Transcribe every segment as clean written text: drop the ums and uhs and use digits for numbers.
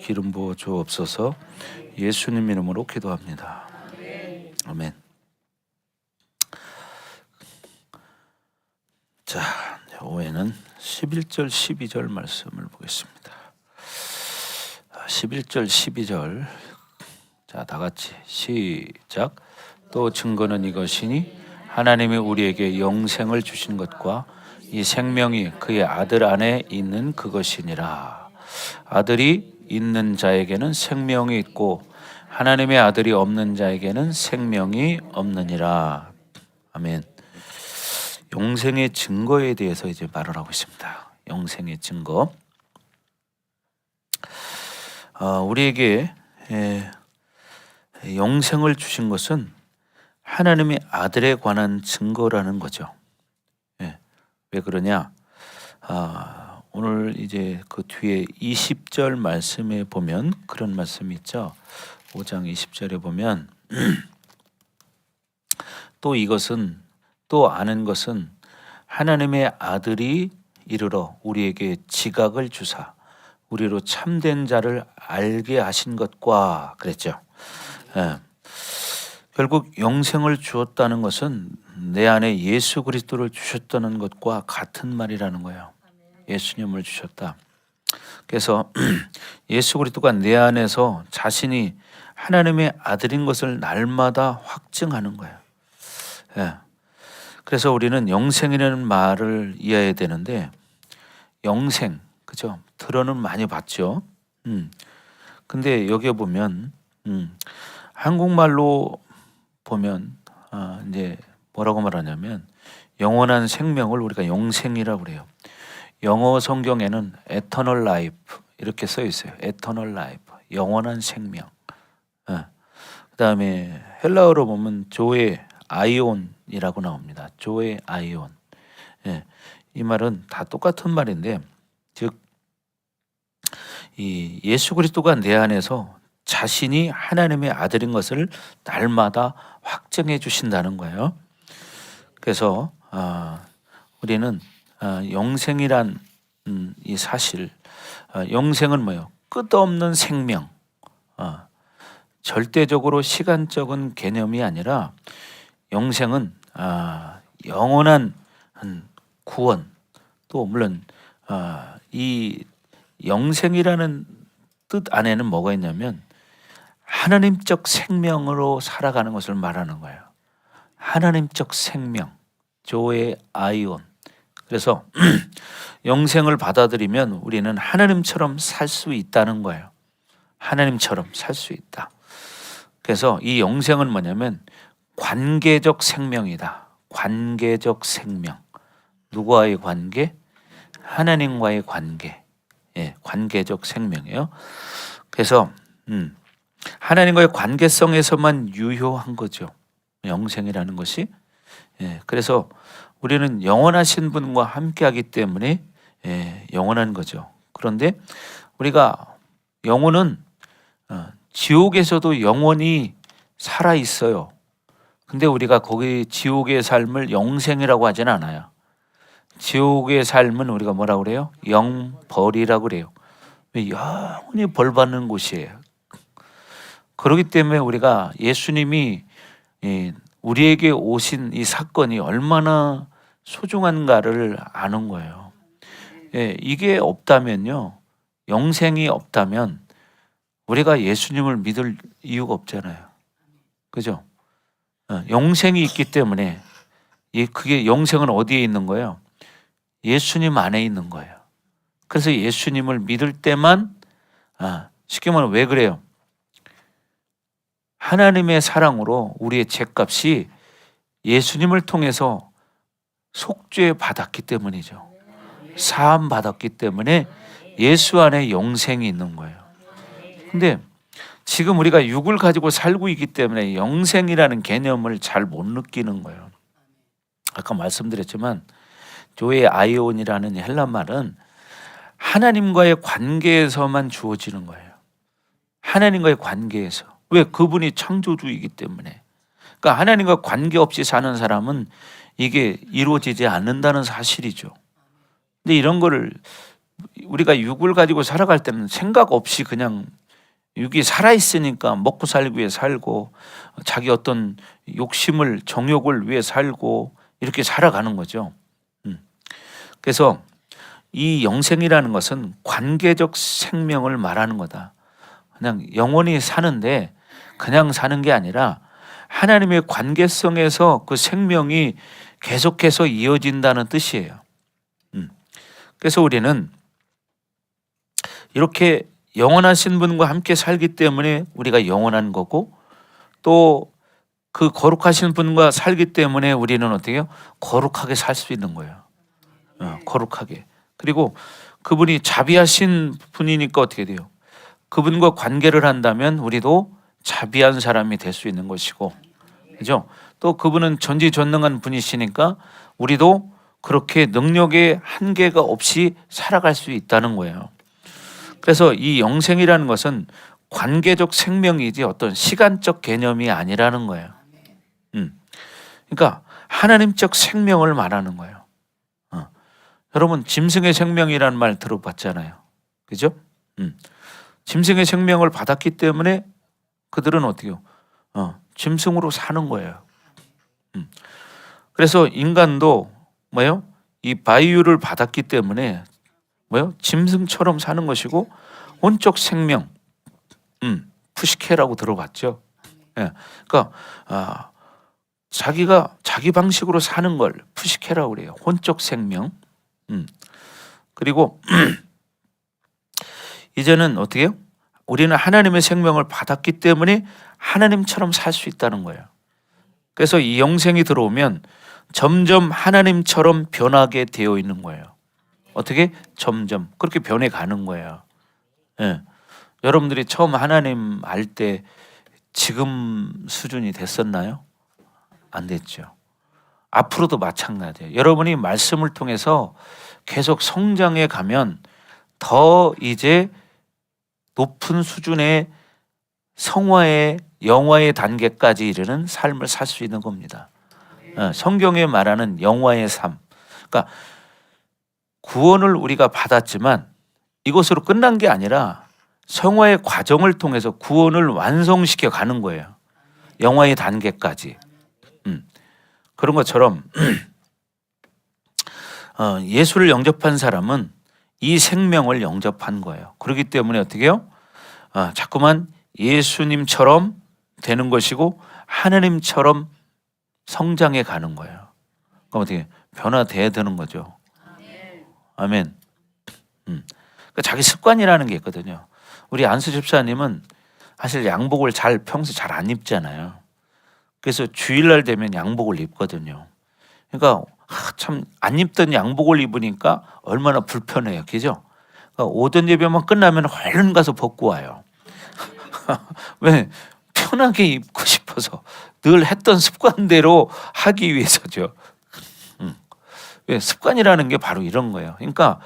기름 부어 주옵소서. 예수님 이름으로 기도합니다. 아멘. 자, 오후에는 11절 12절 말씀을 보겠습니다. 11절 12절 자, 다 같이 시작. 또 증거는 이것이니 하나님이 우리에게 영생을 주신 것과 이 생명이 그의 아들 안에 있는 그것이니라. 아들이 있는 자에게는 생명이 있고 하나님의 아들이 없는 자에게는 생명이 없느니라. 아멘. 영생의 증거에 대해서 이제 말을 하고 있습니다. 영생의 증거. 우리에게 영생을 주신 것은 하나님의 아들에 관한 증거라는 거죠. 왜 그러냐? 오늘 이제 그 뒤에 20절 말씀에 보면 그런 말씀이 있죠. 5장 20절에 보면 또 이것은 또 아는 것은 하나님의 아들이 이르러 우리에게 지각을 주사 우리로 참된 자를 알게 하신 것과 그랬죠. 결국 영생을 주었다는 것은 내 안에 예수 그리스도를 주셨다는 것과 같은 말이라는 거예요. 예수님을 주셨다. 그래서 예수 그리스도가 내 안에서 자신이 하나님의 아들인 것을 날마다 확증하는 거예요. 그래서 우리는 영생이라는 말을 이해해야 되는데 영생, 그죠? 들어는 많이 봤죠. 근데 여기에 보면 한국말로 보면 이제 뭐라고 말하냐면 영원한 생명을 우리가 영생이라고 그래요. 영어 성경에는 eternal life 이렇게 써 있어요. eternal life, 영원한 생명. 그다음에 헬라어로 보면 조에 아이온이라고 나옵니다. 조에 아이온. 이 말은 다 똑같은 말인데, 즉 이 예수 그리스도가 내 안에서 자신이 하나님의 아들인 것을 날마다 확증해 주신다는 거예요. 그래서 우리는 영생이란 이 사실, 영생은 뭐예요? 끝없는 생명, 절대적으로 시간적인 개념이 아니라 영생은 영원한 구원, 또 물론 이 영생이라는 뜻 안에는 뭐가 있냐면 하나님적 생명으로 살아가는 것을 말하는 거예요. 하나님적 생명, 조의 아이온. 그래서 영생을 받아들이면 우리는 하나님처럼 살 수 있다는 거예요. 하나님처럼 살 수 있다. 그래서 이 영생은 뭐냐면 관계적 생명이다. 관계적 생명. 누구와의 관계? 하나님과의 관계. 관계적 생명이에요. 그래서 하나님과의 관계성에서만 유효한 거죠. 영생이라는 것이. 그래서 우리는 영원하신 분과 함께하기 때문에 영원한 거죠. 그런데 우리가 영혼은 지옥에서도 영원히 살아 있어요. 근데 우리가 거기 지옥의 삶을 영생이라고 하진 않아요. 지옥의 삶은 우리가 뭐라고 그래요? 영벌이라고 그래요. 영원히 벌 받는 곳이에요. 그렇기 때문에 우리가 예수님이 우리에게 오신 이 사건이 얼마나 소중한가를 아는 거예요. 이게 없다면요, 영생이 없다면 우리가 예수님을 믿을 이유가 없잖아요. 그죠? 영생이 있기 때문에 그게 영생은 어디에 있는 거예요? 예수님 안에 있는 거예요. 그래서 예수님을 믿을 때만 쉽게 말하면 왜 그래요? 하나님의 사랑으로 우리의 죄값이 예수님을 통해서 속죄 받았기 때문이죠. 사함 받았기 때문에 예수 안에 영생이 있는 거예요. 근데 지금 우리가 육을 가지고 살고 있기 때문에 영생이라는 개념을 잘 못 느끼는 거예요. 아까 말씀드렸지만 조의 아이온이라는 헬라 말은 하나님과의 관계에서만 주어지는 거예요. 하나님과의 관계에서. 왜? 그분이 창조주이기 때문에. 그러니까 하나님과 관계없이 사는 사람은 이게 이루어지지 않는다는 사실이죠. 근데 이런 거를 우리가 육을 가지고 살아갈 때는 생각 없이 그냥 육이 살아 있으니까 먹고 살기 위해 살고 자기 어떤 욕심을 정욕을 위해 살고 이렇게 살아가는 거죠. 그래서 이 영생이라는 것은 관계적 생명을 말하는 거다. 그냥 영원히 사는데 그냥 사는 게 아니라 하나님의 관계성에서 그 생명이 계속해서 이어진다는 뜻이에요. 그래서 우리는 이렇게 영원하신 분과 함께 살기 때문에 우리가 영원한 거고, 또 그 거룩하신 분과 살기 때문에 우리는 어떻게 해요? 거룩하게 살 수 있는 거예요. 거룩하게. 그리고 그분이 자비하신 분이니까 어떻게 돼요? 그분과 관계를 한다면 우리도 자비한 사람이 될 수 있는 것이고, 그죠? 또 그분은 전지전능한 분이시니까 우리도 그렇게 능력의 한계가 없이 살아갈 수 있다는 거예요. 그래서 이 영생이라는 것은 관계적 생명이지 어떤 시간적 개념이 아니라는 거예요. 그러니까 하나님적 생명을 말하는 거예요. 여러분 짐승의 생명이라는 말 들어봤잖아요. 그죠? 짐승의 생명을 받았기 때문에 그들은 어떻게 해요? 짐승으로 사는 거예요. 그래서 인간도 뭐예요? 이 바이유를 받았기 때문에 뭐예요? 짐승처럼 사는 것이고, 혼적 생명, 푸시케라고 들어봤죠? 예. 그러니까 자기가 자기 방식으로 사는 걸 푸시케라고 그래요. 혼적 생명. 그리고 이제는 어떻게 해요? 우리는 하나님의 생명을 받았기 때문에 하나님처럼 살 수 있다는 거예요. 그래서 이 영생이 들어오면 점점 하나님처럼 변하게 되어 있는 거예요. 어떻게? 점점 그렇게 변해 가는 거예요. 예. 여러분들이 처음 하나님 알 때 지금 수준이 됐었나요? 안 됐죠. 앞으로도 마찬가지예요. 여러분이 말씀을 통해서 계속 성장해 가면 더 이제 높은 수준의 성화의 영화의 단계까지 이르는 삶을 살 수 있는 겁니다. 성경에 말하는 영화의 삶. 그러니까 구원을 우리가 받았지만 이것으로 끝난 게 아니라 성화의 과정을 통해서 구원을 완성시켜 가는 거예요. 영화의 단계까지. 그런 것처럼 예수를 영접한 사람은 이 생명을 영접한 거예요. 그렇기 때문에 어떻게 해요? 자꾸만 예수님처럼 되는 것이고 하나님처럼 성장해 가는 거예요. 그럼 어떻게 변화돼야 되는 거죠. 아멘. 그러니까 자기 습관이라는 게 있거든요. 우리 안수 집사님은 사실 양복을 평소에 잘 안 입잖아요. 그래서 주일날 되면 양복을 입거든요. 그러니까 참 안 입던 양복을 입으니까 얼마나 불편해요. 그죠? 그러니까 오전 예배만 끝나면 얼른 가서 벗고 와요. 왜? 편하게 입고 싶어서. 늘 했던 습관대로 하기 위해서죠. 왜? 습관이라는 게 바로 이런 거예요. 그러니까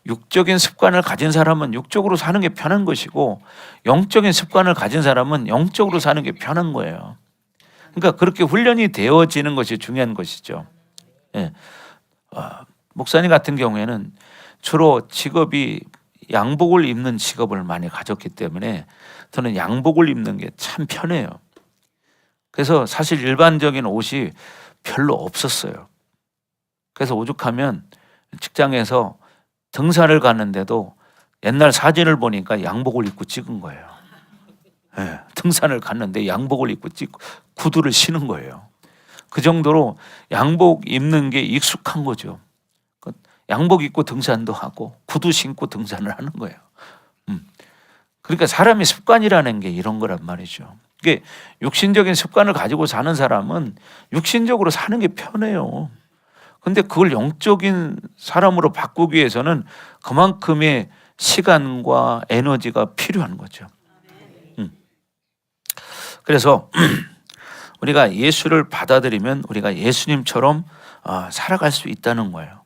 육적인 습관을 가진 사람은 육적으로 사는 게 편한 것이고, 영적인 습관을 가진 사람은 영적으로 사는 게 편한 거예요. 그러니까 그렇게 훈련이 되어지는 것이 중요한 것이죠. 예. 목사님 같은 경우에는 주로 직업이 양복을 입는 직업을 많이 가졌기 때문에 저는 양복을 입는 게 참 편해요. 그래서 사실 일반적인 옷이 별로 없었어요. 그래서 오죽하면 직장에서 등산을 갔는데도 옛날 사진을 보니까 양복을 입고 찍은 거예요. 네, 등산을 갔는데 양복을 입고 찍고 구두를 신은 거예요. 그 정도로 양복 입는 게 익숙한 거죠. 양복 입고 등산도 하고 구두 신고 등산을 하는 거예요. 그러니까 사람의 습관이라는 게 이런 거란 말이죠. 이게 육신적인 습관을 가지고 사는 사람은 육신적으로 사는 게 편해요. 근데 그걸 영적인 사람으로 바꾸기 위해서는 그만큼의 시간과 에너지가 필요한 거죠. 그래서 우리가 예수를 받아들이면 우리가 예수님처럼 살아갈 수 있다는 거예요.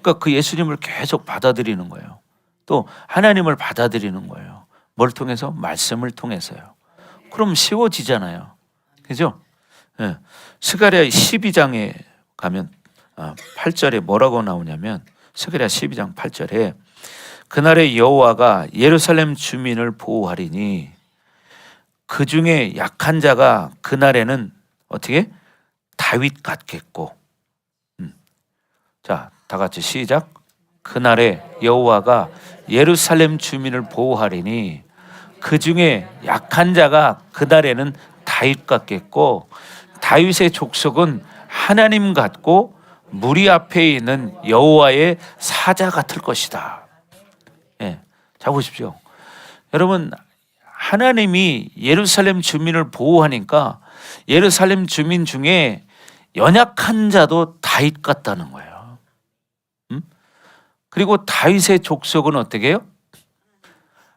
그러니까 그 예수님을 계속 받아들이는 거예요. 또 하나님을 받아들이는 거예요. 뭘 통해서? 말씀을 통해서요. 그럼 쉬워지잖아요. 그죠? 네. 스가랴 12장에 가면 8절에 뭐라고 나오냐면, 스가랴 12장 8절에 그날의 여호와가 예루살렘 주민을 보호하리니 그 중에 약한 자가 그날에는 어떻게? 다윗 같겠고. 자, 다 같이 시작. 그날에 여호와가 예루살렘 주민을 보호하리니 그 중에 약한 자가 그날에는 다윗 같겠고, 다윗의 족속은 하나님 같고 무리 앞에 있는 여호와의 사자 같을 것이다. 예, 자 보십시오. 여러분, 하나님이 예루살렘 주민을 보호하니까 예루살렘 주민 중에 연약한 자도 다윗 같다는 거예요. 그리고 다윗의 족속은 어떻게 해요?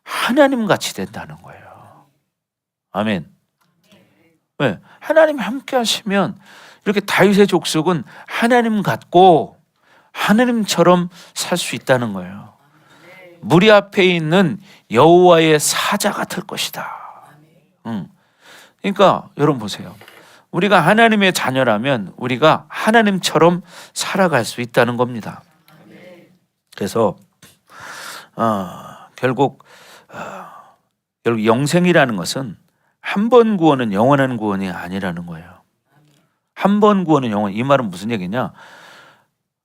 하나님 같이 된다는 거예요. 아멘. 왜? 하나님이 함께 하시면 이렇게 다윗의 족속은 하나님 같고 하나님처럼 살 수 있다는 거예요. 무리 앞에 있는 여호와의 사자 같을 것이다. 그러니까 여러분 보세요. 우리가 하나님의 자녀라면 우리가 하나님처럼 살아갈 수 있다는 겁니다. 그래서 결국 영생이라는 것은 한 번 구원은 영원한 구원이 아니라는 거예요. 한 번 구원은 영원. 이 말은 무슨 얘기냐?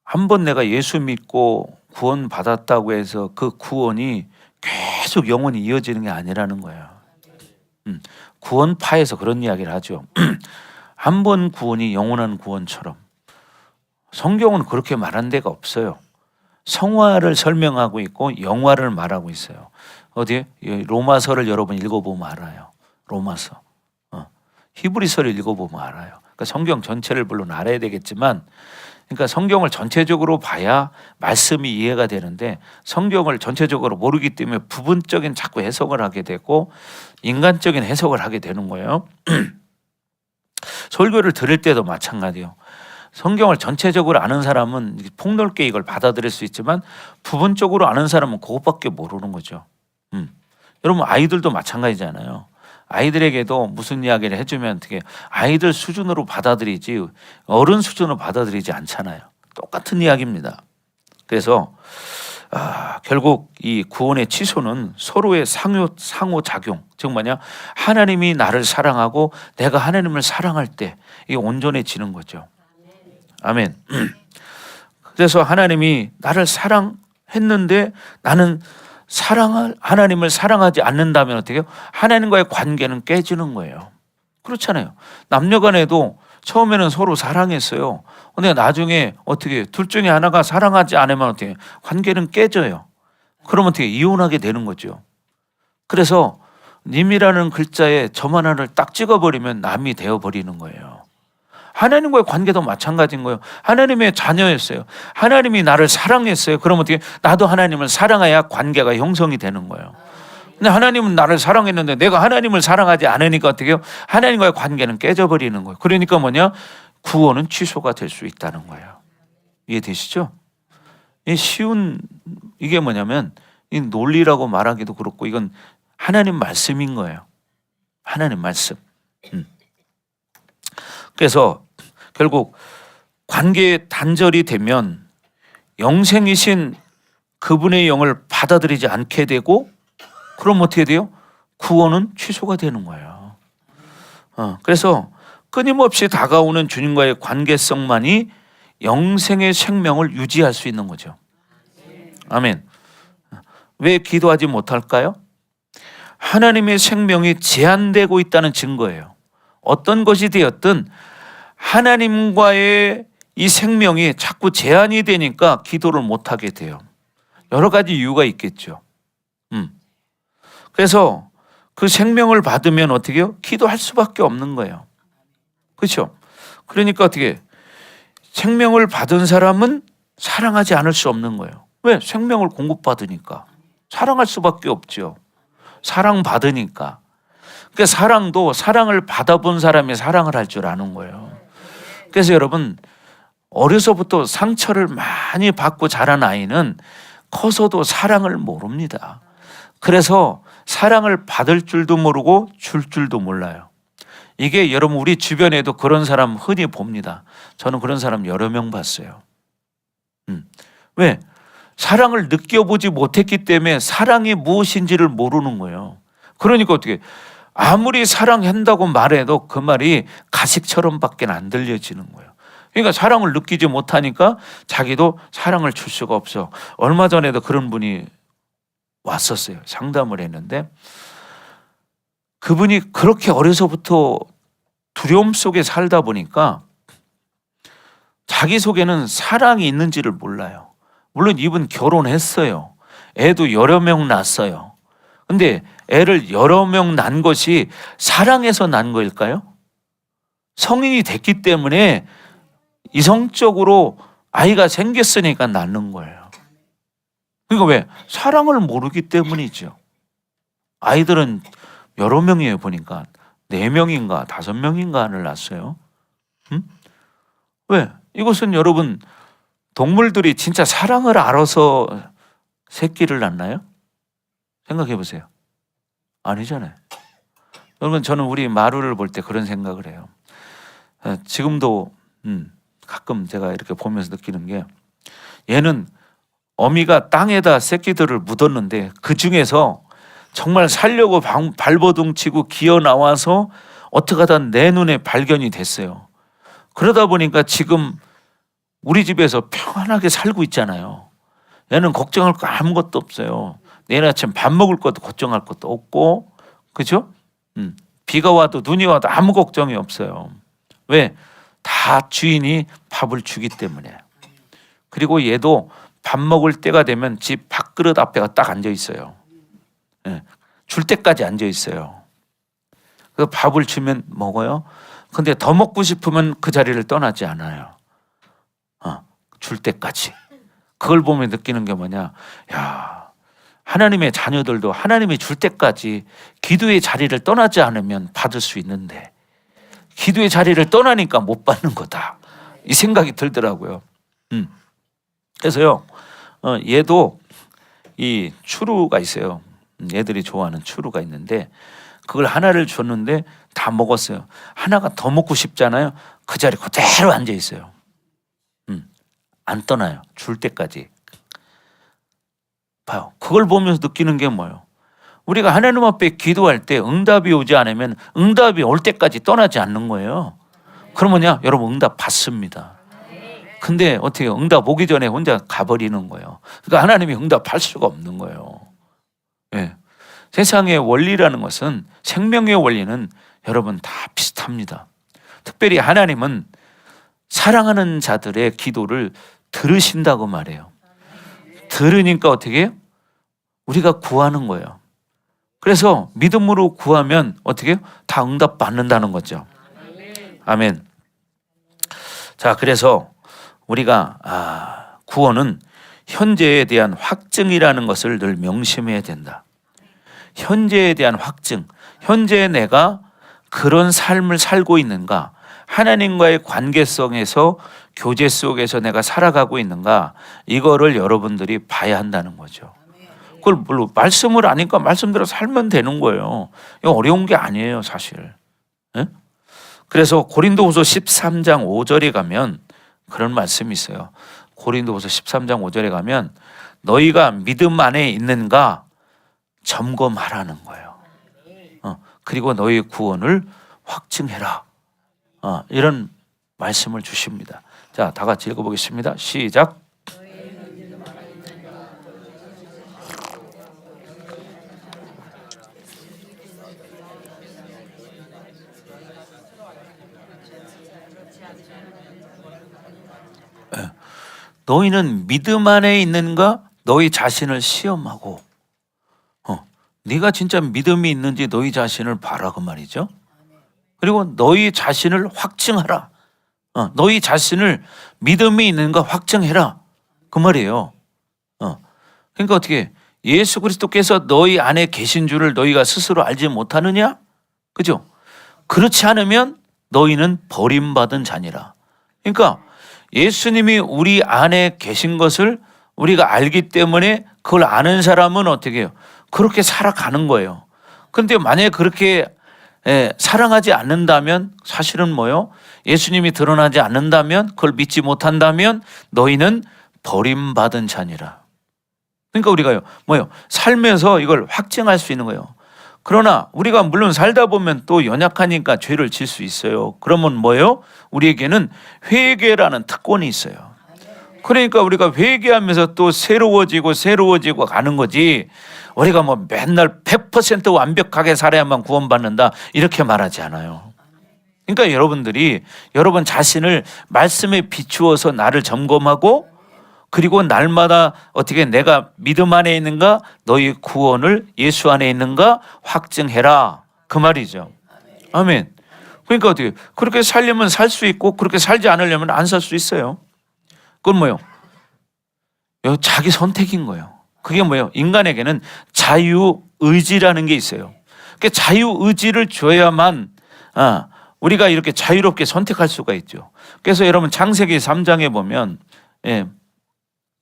한 번 내가 예수 믿고 구원 받았다고 해서 그 구원이 계속 영원히 이어지는 게 아니라는 거예요. 구원파에서 그런 이야기를 하죠. 한 번 구원이 영원한 구원처럼. 성경은 그렇게 말한 데가 없어요. 성화를 설명하고 있고 영화를 말하고 있어요. 어디? 로마서를 여러분 읽어보면 알아요. 로마서. 히브리서를 읽어보면 알아요. 그러니까 성경 전체를 물론 알아야 되겠지만, 그러니까 성경을 전체적으로 봐야 말씀이 이해가 되는데 성경을 전체적으로 모르기 때문에 부분적인 자꾸 해석을 하게 되고 인간적인 해석을 하게 되는 거예요. 설교를 들을 때도 마찬가지예요. 성경을 전체적으로 아는 사람은 폭넓게 이걸 받아들일 수 있지만 부분적으로 아는 사람은 그것밖에 모르는 거죠. 여러분, 아이들도 마찬가지잖아요. 아이들에게도 무슨 이야기를 해주면 어떻게 아이들 수준으로 받아들이지 어른 수준으로 받아들이지 않잖아요. 똑같은 이야기입니다. 그래서 결국 이 구원의 취소는 서로의 상호작용, 즉 뭐냐, 하나님이 나를 사랑하고 내가 하나님을 사랑할 때 이게 온전해지는 거죠. 아멘. 그래서 하나님이 나를 사랑했는데 나는 하나님을 사랑하지 않는다면 어떻게 해요? 하나님과의 관계는 깨지는 거예요. 그렇잖아요. 남녀 간에도 처음에는 서로 사랑했어요. 근데 나중에 어떻게 둘 중에 하나가 사랑하지 않으면 어떻게 관계는 깨져요. 그러면 어떻게 이혼하게 되는 거죠. 그래서 님이라는 글자에 점 하나를 딱 찍어버리면 남이 되어버리는 거예요. 하나님과의 관계도 마찬가지인 거예요. 하나님의 자녀였어요. 하나님이 나를 사랑했어요. 그럼 어떻게 나도 하나님을 사랑해야 관계가 형성이 되는 거예요. 근데 하나님은 나를 사랑했는데 내가 하나님을 사랑하지 않으니까 어떻게 해요? 하나님과의 관계는 깨져버리는 거예요. 그러니까 뭐냐? 구원은 취소가 될 수 있다는 거예요. 이해되시죠? 이게 뭐냐면 이 논리라고 말하기도 그렇고 이건 하나님 말씀인 거예요. 하나님 말씀. 그래서 결국 관계에 단절이 되면 영생이신 그분의 영을 받아들이지 않게 되고, 그럼 어떻게 돼요? 구원은 취소가 되는 거예요. 그래서 끊임없이 다가오는 주님과의 관계성만이 영생의 생명을 유지할 수 있는 거죠. 아멘. 왜 기도하지 못할까요? 하나님의 생명이 제한되고 있다는 증거예요. 어떤 것이 되었든 하나님과의 이 생명이 자꾸 제한이 되니까 기도를 못하게 돼요. 여러 가지 이유가 있겠죠. 그래서 그 생명을 받으면 어떻게 해요? 기도할 수밖에 없는 거예요. 그렇죠? 그러니까 어떻게 생명을 받은 사람은 사랑하지 않을 수 없는 거예요. 왜? 생명을 공급받으니까. 사랑할 수밖에 없죠. 사랑받으니까. 그러니까 사랑도 사랑을 받아본 사람이 사랑을 할 줄 아는 거예요. 그래서 여러분, 어려서부터 상처를 많이 받고 자란 아이는 커서도 사랑을 모릅니다. 그래서 사랑을 받을 줄도 모르고 줄 줄도 몰라요. 이게 여러분 우리 주변에도 그런 사람 흔히 봅니다. 저는 그런 사람 여러 명 봤어요. 왜? 사랑을 느껴보지 못했기 때문에 사랑이 무엇인지를 모르는 거예요. 그러니까 어떻게 아무리 사랑한다고 말해도 그 말이 가식처럼밖에 안 들려지는 거예요. 그러니까 사랑을 느끼지 못하니까 자기도 사랑을 줄 수가 없어. 얼마 전에도 그런 분이 왔었어요. 상담을 했는데 그분이 그렇게 어려서부터 두려움 속에 살다 보니까 자기 속에는 사랑이 있는지를 몰라요. 물론 이분 결혼했어요. 애도 여러 명 낳았어요. 근데 애를 여러 명 낳은 것이 사랑해서 낳은 거일까요? 성인이 됐기 때문에 이성적으로 아이가 생겼으니까 낳는 거예요. 그러니까 왜? 사랑을 모르기 때문이죠. 아이들은 여러 명이에요. 보니까 4명인가 5명인가를 낳았어요. 왜? 이것은 여러분 동물들이 진짜 사랑을 알아서 새끼를 낳나요? 생각해 보세요. 아니잖아요. 여러분 저는 우리 마루를 볼 때 그런 생각을 해요. 지금도 가끔 제가 이렇게 보면서 느끼는 게 얘는 어미가 땅에다 새끼들을 묻었는데 그 중에서 정말 살려고 발버둥치고 기어 나와서 어떻게 하다 내 눈에 발견이 됐어요. 그러다 보니까 지금 우리 집에서 평안하게 살고 있잖아요. 얘는 걱정할 거 아무것도 없어요. 내일 아침 밥 먹을 것도 걱정할 것도 없고, 그죠? 비가 와도 눈이 와도 아무 걱정이 없어요. 왜? 다 주인이 밥을 주기 때문에. 그리고 얘도 밥 먹을 때가 되면 집 밥그릇 앞에가 딱 앉아 있어요. 줄 때까지 앉아 있어요. 그 밥을 주면 먹어요. 근데 더 먹고 싶으면 그 자리를 떠나지 않아요. 줄 때까지. 그걸 보면 느끼는 게 뭐냐? 야, 하나님의 자녀들도 하나님이 줄 때까지 기도의 자리를 떠나지 않으면 받을 수 있는데 기도의 자리를 떠나니까 못 받는 거다. 이 생각이 들더라고요. 그래서요, 얘도 이 추루가 있어요. 애들이 좋아하는 추루가 있는데 그걸 하나를 줬는데 다 먹었어요. 하나가 더 먹고 싶잖아요. 그 자리 그대로 앉아 있어요. 안 떠나요. 줄 때까지. 봐요. 그걸 보면서 느끼는 게 뭐예요? 우리가 하나님 앞에 기도할 때 응답이 오지 않으면 응답이 올 때까지 떠나지 않는 거예요. 그러면요, 여러분 응답 받습니다. 근데 어떻게 응답 오기 전에 혼자 가버리는 거예요. 그러니까 하나님이 응답할 수가 없는 거예요. 네. 세상의 원리라는 것은 생명의 원리는 여러분 다 비슷합니다. 특별히 하나님은 사랑하는 자들의 기도를 들으신다고 말해요. 들으니까 어떻게 해요? 우리가 구하는 거예요. 그래서 믿음으로 구하면 어떻게 해요? 다 응답 받는다는 거죠. 아멘. 자, 그래서 우리가 구원은 현재에 대한 확증이라는 것을 늘 명심해야 된다. 현재에 대한 확증. 현재 내가 그런 삶을 살고 있는가? 하나님과의 관계성에서 교제 속에서 내가 살아가고 있는가? 이거를 여러분들이 봐야 한다는 거죠. 그걸 물론 말씀을 아니까 말씀대로 살면 되는 거예요. 이거 어려운 게 아니에요, 사실. 네? 그래서 고린도후서 13장 5절에 가면 그런 말씀이 있어요. 고린도후서 13장 5절에 가면 너희가 믿음 안에 있는가 점검하라는 거예요. 그리고 너희 구원을 확증해라. 이런 말씀을 주십니다. 자, 다 같이 읽어보겠습니다. 시작. 너희는 믿음 안에 있는가? 너희 자신을 시험하고 네가 진짜 믿음이 있는지 너희 자신을 봐라 그 말이죠. 그리고 너희 자신을 확증하라. 너희 자신을 믿음이 있는가 확증해라 그 말이에요. 그러니까 어떻게 예수 그리스도께서 너희 안에 계신 줄을 너희가 스스로 알지 못하느냐? 그죠? 그렇지 않으면 너희는 버림받은 자니라. 그러니까 예수님이 우리 안에 계신 것을 우리가 알기 때문에 그걸 아는 사람은 어떻게 해요? 그렇게 살아가는 거예요. 그런데 만약에 그렇게 사랑하지 않는다면 사실은 뭐요? 예수님이 드러나지 않는다면 그걸 믿지 못한다면 너희는 버림받은 자니라. 그러니까 우리가요 뭐요? 살면서 이걸 확증할 수 있는 거예요. 그러나 우리가 물론 살다 보면 또 연약하니까 죄를 질 수 있어요. 그러면 뭐예요? 우리에게는 회개라는 특권이 있어요. 그러니까 우리가 회개하면서 또 새로워지고 가는 거지, 우리가 뭐 맨날 100% 완벽하게 살아야만 구원받는다 이렇게 말하지 않아요. 그러니까 여러분들이 여러분 자신을 말씀에 비추어서 나를 점검하고, 그리고 날마다 어떻게 내가 믿음 안에 있는가, 너희 구원을 예수 안에 있는가 확증해라, 그 말이죠. 아멘. 그러니까 어떻게 그렇게 살려면 살 수 있고, 그렇게 살지 않으려면 안 살 수 있어요. 그건 뭐예요? 자기 선택인 거예요. 그게 뭐예요? 인간에게는 자유의지라는 게 있어요. 그러니까 자유의지를 줘야만 우리가 이렇게 자유롭게 선택할 수가 있죠. 그래서 여러분 창세기 3장에 보면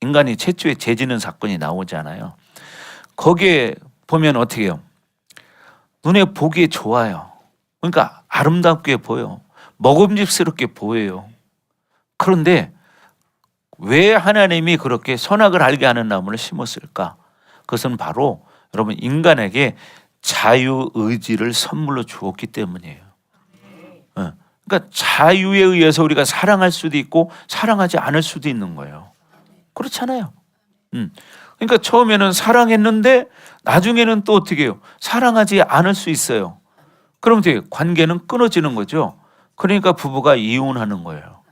인간이 최초의 죄 지는 사건이 나오잖아요. 거기에 보면 어떻게 해요? 눈에 보기에 좋아요. 그러니까 아름답게 보여. 먹음직스럽게 보여요. 그런데 왜 하나님이 그렇게 선악을 알게 하는 나무를 심었을까? 그것은 바로 여러분 인간에게 자유의지를 선물로 주었기 때문이에요. 그러니까 자유에 의해서 우리가 사랑할 수도 있고 사랑하지 않을 수도 있는 거예요. 그렇잖아요. 그러니까 처음에는 사랑했는데 나중에는 또 어떻게 해요? 사랑하지 않을 수 있어요. 그럼 어떻게 관계는 끊어지는 거죠. 그러니까 부부가 이혼하는 거예요.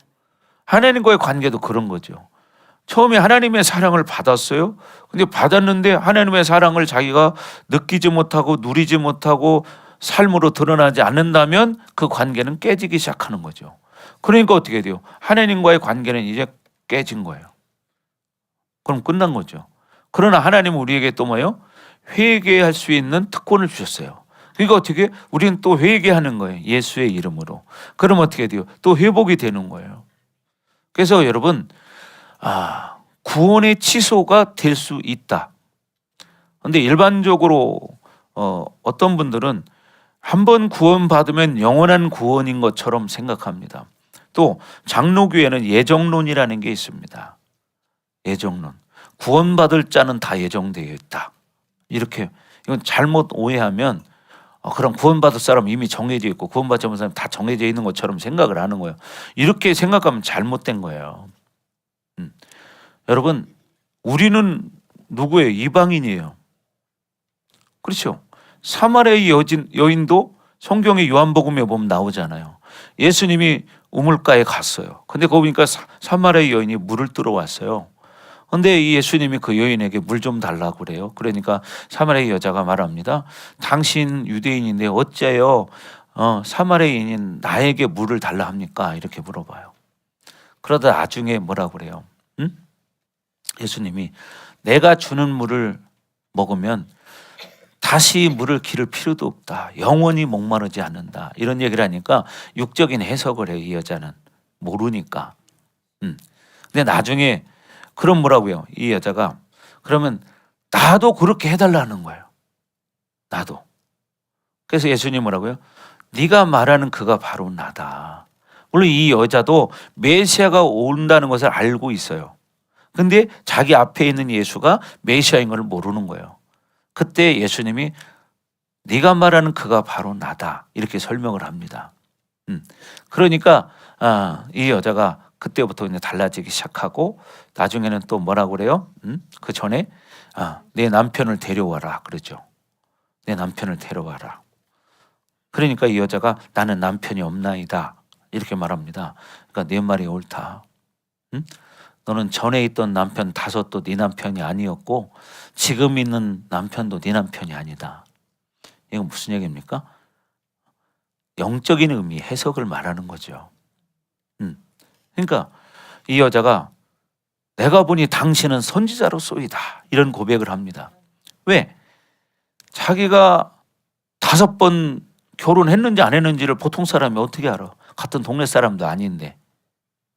하나님과의 관계도 그런 거죠. 처음에 하나님의 사랑을 받았어요. 근데 받았는데 하나님의 사랑을 자기가 느끼지 못하고 누리지 못하고 삶으로 드러나지 않는다면 그 관계는 깨지기 시작하는 거죠. 그러니까 어떻게 돼요? 하나님과의 관계는 이제 깨진 거예요. 그럼 끝난 거죠. 그러나 하나님은 우리에게 또 뭐예요? 회개할 수 있는 특권을 주셨어요. 그러니까 어떻게 우리는 또 회개하는 거예요. 예수의 이름으로. 그럼 어떻게 돼요? 또 회복이 되는 거예요. 그래서 여러분 구원의 취소가 될 수 있다. 그런데 일반적으로 어떤 분들은 한번 구원받으면 영원한 구원인 것처럼 생각합니다. 또 장로교에는 예정론이라는 게 있습니다. 예정론. 구원받을 자는 다 예정되어 있다. 이렇게 이건 잘못 오해하면 그럼 구원받을 사람 이미 정해져 있고 구원받지 않은 사람 다 정해져 있는 것처럼 생각을 하는 거예요. 이렇게 생각하면 잘못된 거예요. 여러분 우리는 누구예요? 이방인이에요. 그렇죠? 사마리아 여인도 성경의 요한복음에 보면 나오잖아요. 예수님이 우물가에 갔어요. 근데 거기 보니까 사마리아 여인이 물을 뜨러 왔어요. 근데 이 예수님이 그 여인에게 물 좀 달라고 그래요. 그러니까 사마리아 여자가 말합니다. 당신 유대인인데 어째요 사마리아인인 나에게 물을 달라 합니까? 이렇게 물어봐요. 그러다 나중에 뭐라고 그래요? 예수님이 내가 주는 물을 먹으면 다시 물을 기를 필요도 없다. 영원히 목마르지 않는다. 이런 얘기를 하니까 육적인 해석을 해요. 이 여자는 모르니까. 근데 나중에 그럼 뭐라고요? 이 여자가 그러면 나도 그렇게 해달라는 거예요. 나도. 그래서 예수님 뭐라고요? 네가 말하는 그가 바로 나다. 물론 이 여자도 메시아가 온다는 것을 알고 있어요. 근데 자기 앞에 있는 예수가 메시아인 걸 모르는 거예요. 그때 예수님이 네가 말하는 그가 바로 나다 이렇게 설명을 합니다. 그러니까 이 여자가 그때부터 이제 달라지기 시작하고 나중에는 또 뭐라고 그래요? 그 전에 내 남편을 데려와라 그러죠. 내 남편을 데려와라. 그러니까 이 여자가 나는 남편이 없나이다 이렇게 말합니다. 그러니까 내 말이 옳다. 너는 전에 있던 남편 5도 네 남편이 아니었고 지금 있는 남편도 네 남편이 아니다. 이건 무슨 얘기입니까? 영적인 의미, 해석을 말하는 거죠. 그러니까 이 여자가 내가 보니 당신은 선지자로소이다 이런 고백을 합니다. 왜? 자기가 5번 결혼했는지 안 했는지를 보통 사람이 어떻게 알아? 같은 동네 사람도 아닌데.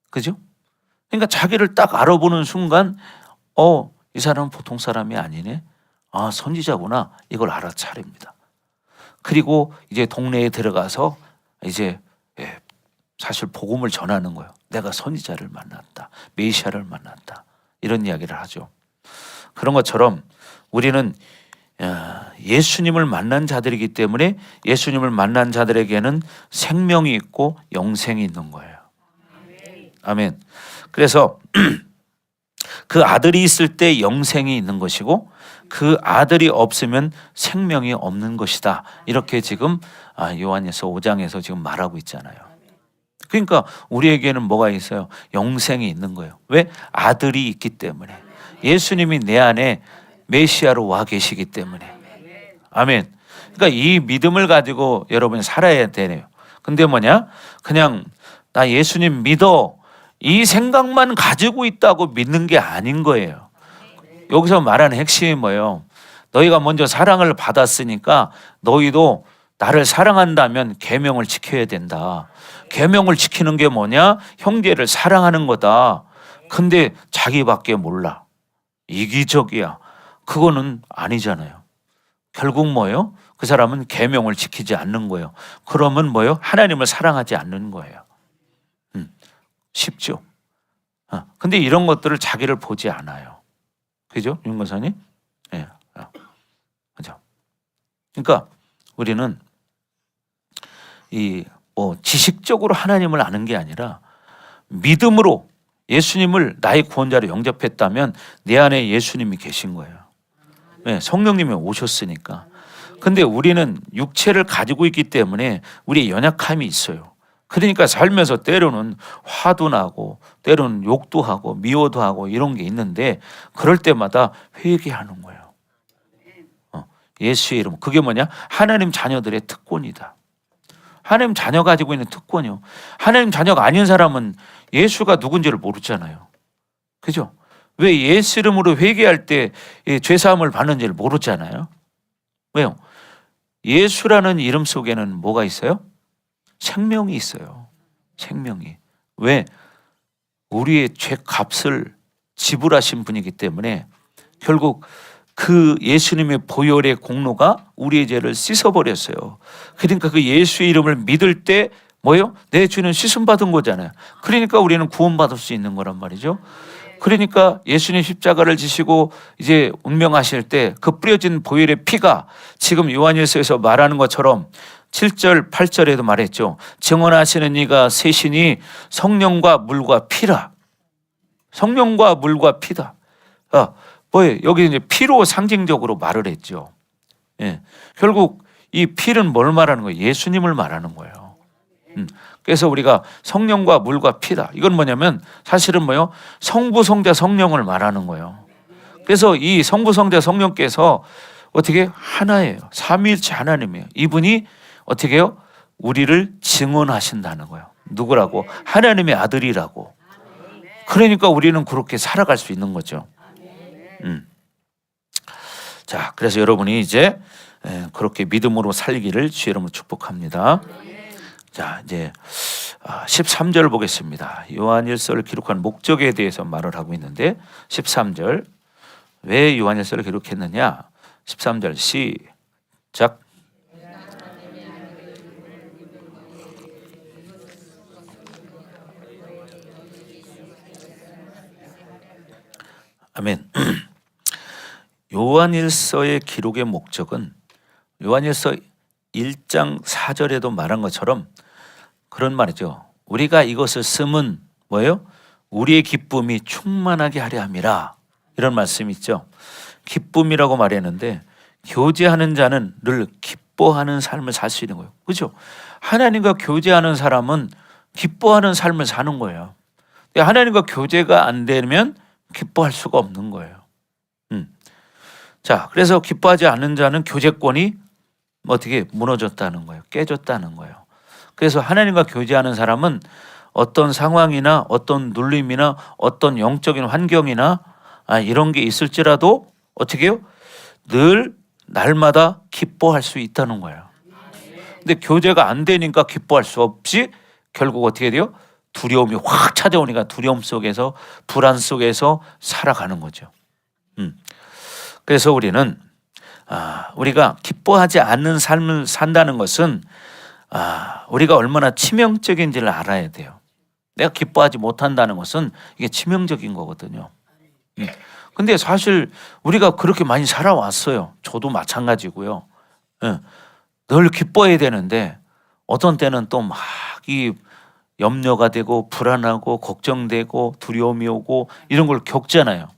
그죠? 그러니까 자기를 딱 알아보는 순간 이 사람은 보통 사람이 아니네. 선지자구나. 이걸 알아차립니다. 그리고 이제 동네에 들어가서 이제 사실 복음을 전하는 거예요. 내가 선지자를 만났다. 메시아를 만났다. 이런 이야기를 하죠. 그런 것처럼 우리는 예수님을 만난 자들이기 때문에 예수님을 만난 자들에게는 생명이 있고 영생이 있는 거예요. 아멘. 그래서 그 아들이 있을 때 영생이 있는 것이고 그 아들이 없으면 생명이 없는 것이다. 이렇게 지금 요한일서 5장에서 지금 말하고 있잖아요. 그러니까 우리에게는 뭐가 있어요? 영생이 있는 거예요. 왜? 아들이 있기 때문에. 예수님이 내 안에 메시아로 와 계시기 때문에. 아멘. 그러니까 이 믿음을 가지고 여러분이 살아야 되네요. 근데 뭐냐? 그냥 나 예수님 믿어. 이 생각만 가지고 있다고 믿는 게 아닌 거예요. 여기서 말하는 핵심이 뭐예요? 너희가 먼저 사랑을 받았으니까 너희도 나를 사랑한다면 계명을 지켜야 된다. 계명을 지키는 게 뭐냐? 형제를 사랑하는 거다. 근데 자기밖에 몰라. 이기적이야. 그거는 아니잖아요. 결국 뭐예요? 그 사람은 계명을 지키지 않는 거예요. 그러면 뭐예요? 하나님을 사랑하지 않는 거예요. 쉽죠. 근데 이런 것들을 자기를 보지 않아요. 그죠? 윤 권사님? 예. 그죠? 그러니까 우리는 지식적으로 하나님을 아는 게 아니라 믿음으로 예수님을 나의 구원자로 영접했다면 내 안에 예수님이 계신 거예요. 네, 성령님이 오셨으니까. 근데 우리는 육체를 가지고 있기 때문에 우리의 연약함이 있어요. 그러니까 살면서 때로는 화도 나고 때로는 욕도 하고 미워도 하고 이런 게 있는데 그럴 때마다 회개하는 거예요. 예수의 이름. 그게 뭐냐? 하나님 자녀들의 특권이다. 하나님 자녀 가지고 있는 특권이요. 하나님 자녀가 아닌 사람은 예수가 누군지를 모르잖아요. 그죠? 왜 예수 이름으로 회개할 때 죄사함을 받는지를 모르잖아요. 왜요? 예수라는 이름 속에는 뭐가 있어요? 생명이 있어요. 생명이. 왜? 우리의 죄값을 지불하신 분이기 때문에 결국 그 예수님의 보혈의 공로가 우리의 죄를 씻어버렸어요. 그러니까 그 예수의 이름을 믿을 때 뭐예요? 내 죄는 씻음받은 거잖아요. 그러니까 우리는 구원받을 수 있는 거란 말이죠. 그러니까 예수님 십자가를 지시고 이제 운명하실 때 그 뿌려진 보혈의 피가 지금 요한일서에서 말하는 것처럼 7절 8절에도 말했죠. 증언하시는 이가 셋이니 성령과 물과 피라. 성령과 물과 피다. 뭐예요? 여기 이제 피로 상징적으로 말을 했죠. 예. 결국 이 피는 뭘 말하는 거예요? 예수님을 말하는 거예요. 그래서 우리가 성령과 물과 피다. 이건 뭐냐면 사실은 뭐예요? 성부, 성자, 성령을 말하는 거예요. 그래서 이 성부, 성자, 성령께서 어떻게 하나예요. 삼위일체 하나님이에요. 이분이 어떻게 해요? 우리를 증언하신다는 거예요. 누구라고? 하나님의 아들이라고. 그러니까 우리는 그렇게 살아갈 수 있는 거죠. 자, 그래서 여러분이 이제 그렇게 믿음으로 살기를 주의 이름으로 축복합니다. 자, 이제 13절 보겠습니다. 요한일서를 기록한 목적에 대해서 말을 하고 있는데 13절 왜 요한일서를 기록했느냐? 13절 시작. 아멘. 요한일서의 기록의 목적은 요한일서 1장 4절에도 말한 것처럼 그런 말이죠. 우리가 이것을 쓰면 뭐예요? 우리의 기쁨이 충만하게 하려 함이라. 이런 말씀이 있죠. 기쁨이라고 말했는데 교제하는 자는 늘 기뻐하는 삶을 살 수 있는 거예요. 그렇죠? 하나님과 교제하는 사람은 기뻐하는 삶을 사는 거예요. 하나님과 교제가 안 되면 기뻐할 수가 없는 거예요. 자, 그래서 기뻐하지 않는 자는 교제권이 어떻게 무너졌다는 거예요. 깨졌다는 거예요. 그래서 하나님과 교제하는 사람은 어떤 상황이나 어떤 눌림이나 어떤 영적인 환경이나 이런 게 있을지라도 어떻게 해요? 늘 날마다 기뻐할 수 있다는 거예요. 근데 교제가 안 되니까 기뻐할 수 없이 결국 어떻게 돼요? 두려움이 확 찾아오니까 두려움 속에서 불안 속에서 살아가는 거죠. 그래서 우리는 우리가 기뻐하지 않는 삶을 산다는 것은 우리가 얼마나 치명적인지를 알아야 돼요. 내가 기뻐하지 못한다는 것은 이게 치명적인 거거든요. 근데 사실 우리가 그렇게 많이 살아왔어요. 저도 마찬가지고요. 예. 늘 기뻐해야 되는데 어떤 때는 또 막 이 염려가 되고 불안하고 걱정되고 두려움이 오고 이런 걸 겪잖아요.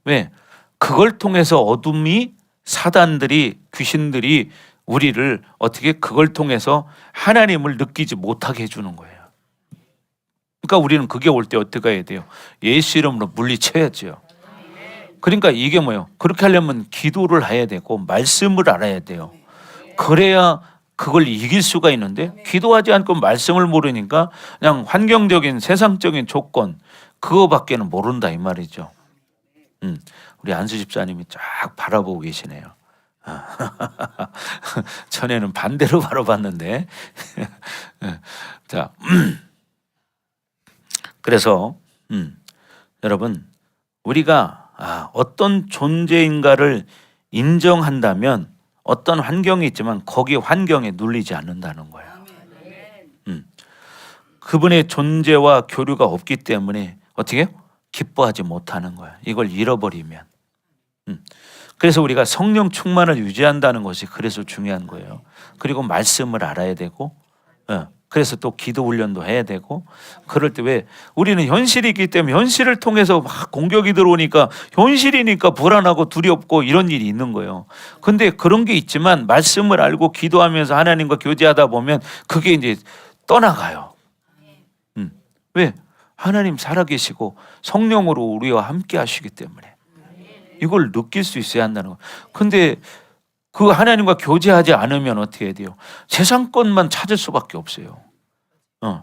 왜? 그걸 통해서 어둠이 사단들이 귀신들이 우리를 어떻게 그걸 통해서 하나님을 느끼지 못하게 해주는 거예요. 그러니까 우리는 그게 올 때 어떻게 해야 돼요? 예수 이름으로 물리쳐야죠. 그러니까 이게 뭐예요? 그렇게 하려면 기도를 해야 되고 말씀을 알아야 돼요. 그래야 그걸 이길 수가 있는데 기도하지 않고 말씀을 모르니까 그냥 환경적인 세상적인 조건 그거밖에는 모른다 이 말이죠. 우리 안수 집사님이 쫙 바라보고 계시네요. 전에는 반대로 바라봤는데 자 그래서 여러분 우리가 어떤 존재인가를 인정한다면 어떤 환경이 있지만 거기 환경에 눌리지 않는다는 거예요. 그분의 존재와 교류가 없기 때문에 어떻게 기뻐하지 못하는 거예요. 이걸 잃어버리면. 그래서 우리가 성령 충만을 유지한다는 것이 그래서 중요한 거예요. 그리고 말씀을 알아야 되고 그래서 또 기도 훈련도 해야 되고 그럴 때 왜 우리는 현실이 있기 때문에 현실을 통해서 막 공격이 들어오니까 현실이니까 불안하고 두렵고 이런 일이 있는 거예요. 근데 그런 게 있지만 말씀을 알고 기도하면서 하나님과 교제하다 보면 그게 이제 떠나가요. 왜? 하나님 살아계시고 성령으로 우리와 함께 하시기 때문에 이걸 느낄 수 있어야 한다는 거예요. 근데 그 하나님과 교제하지 않으면 어떻게 해야 돼요? 세상 것만 찾을 수밖에 없어요.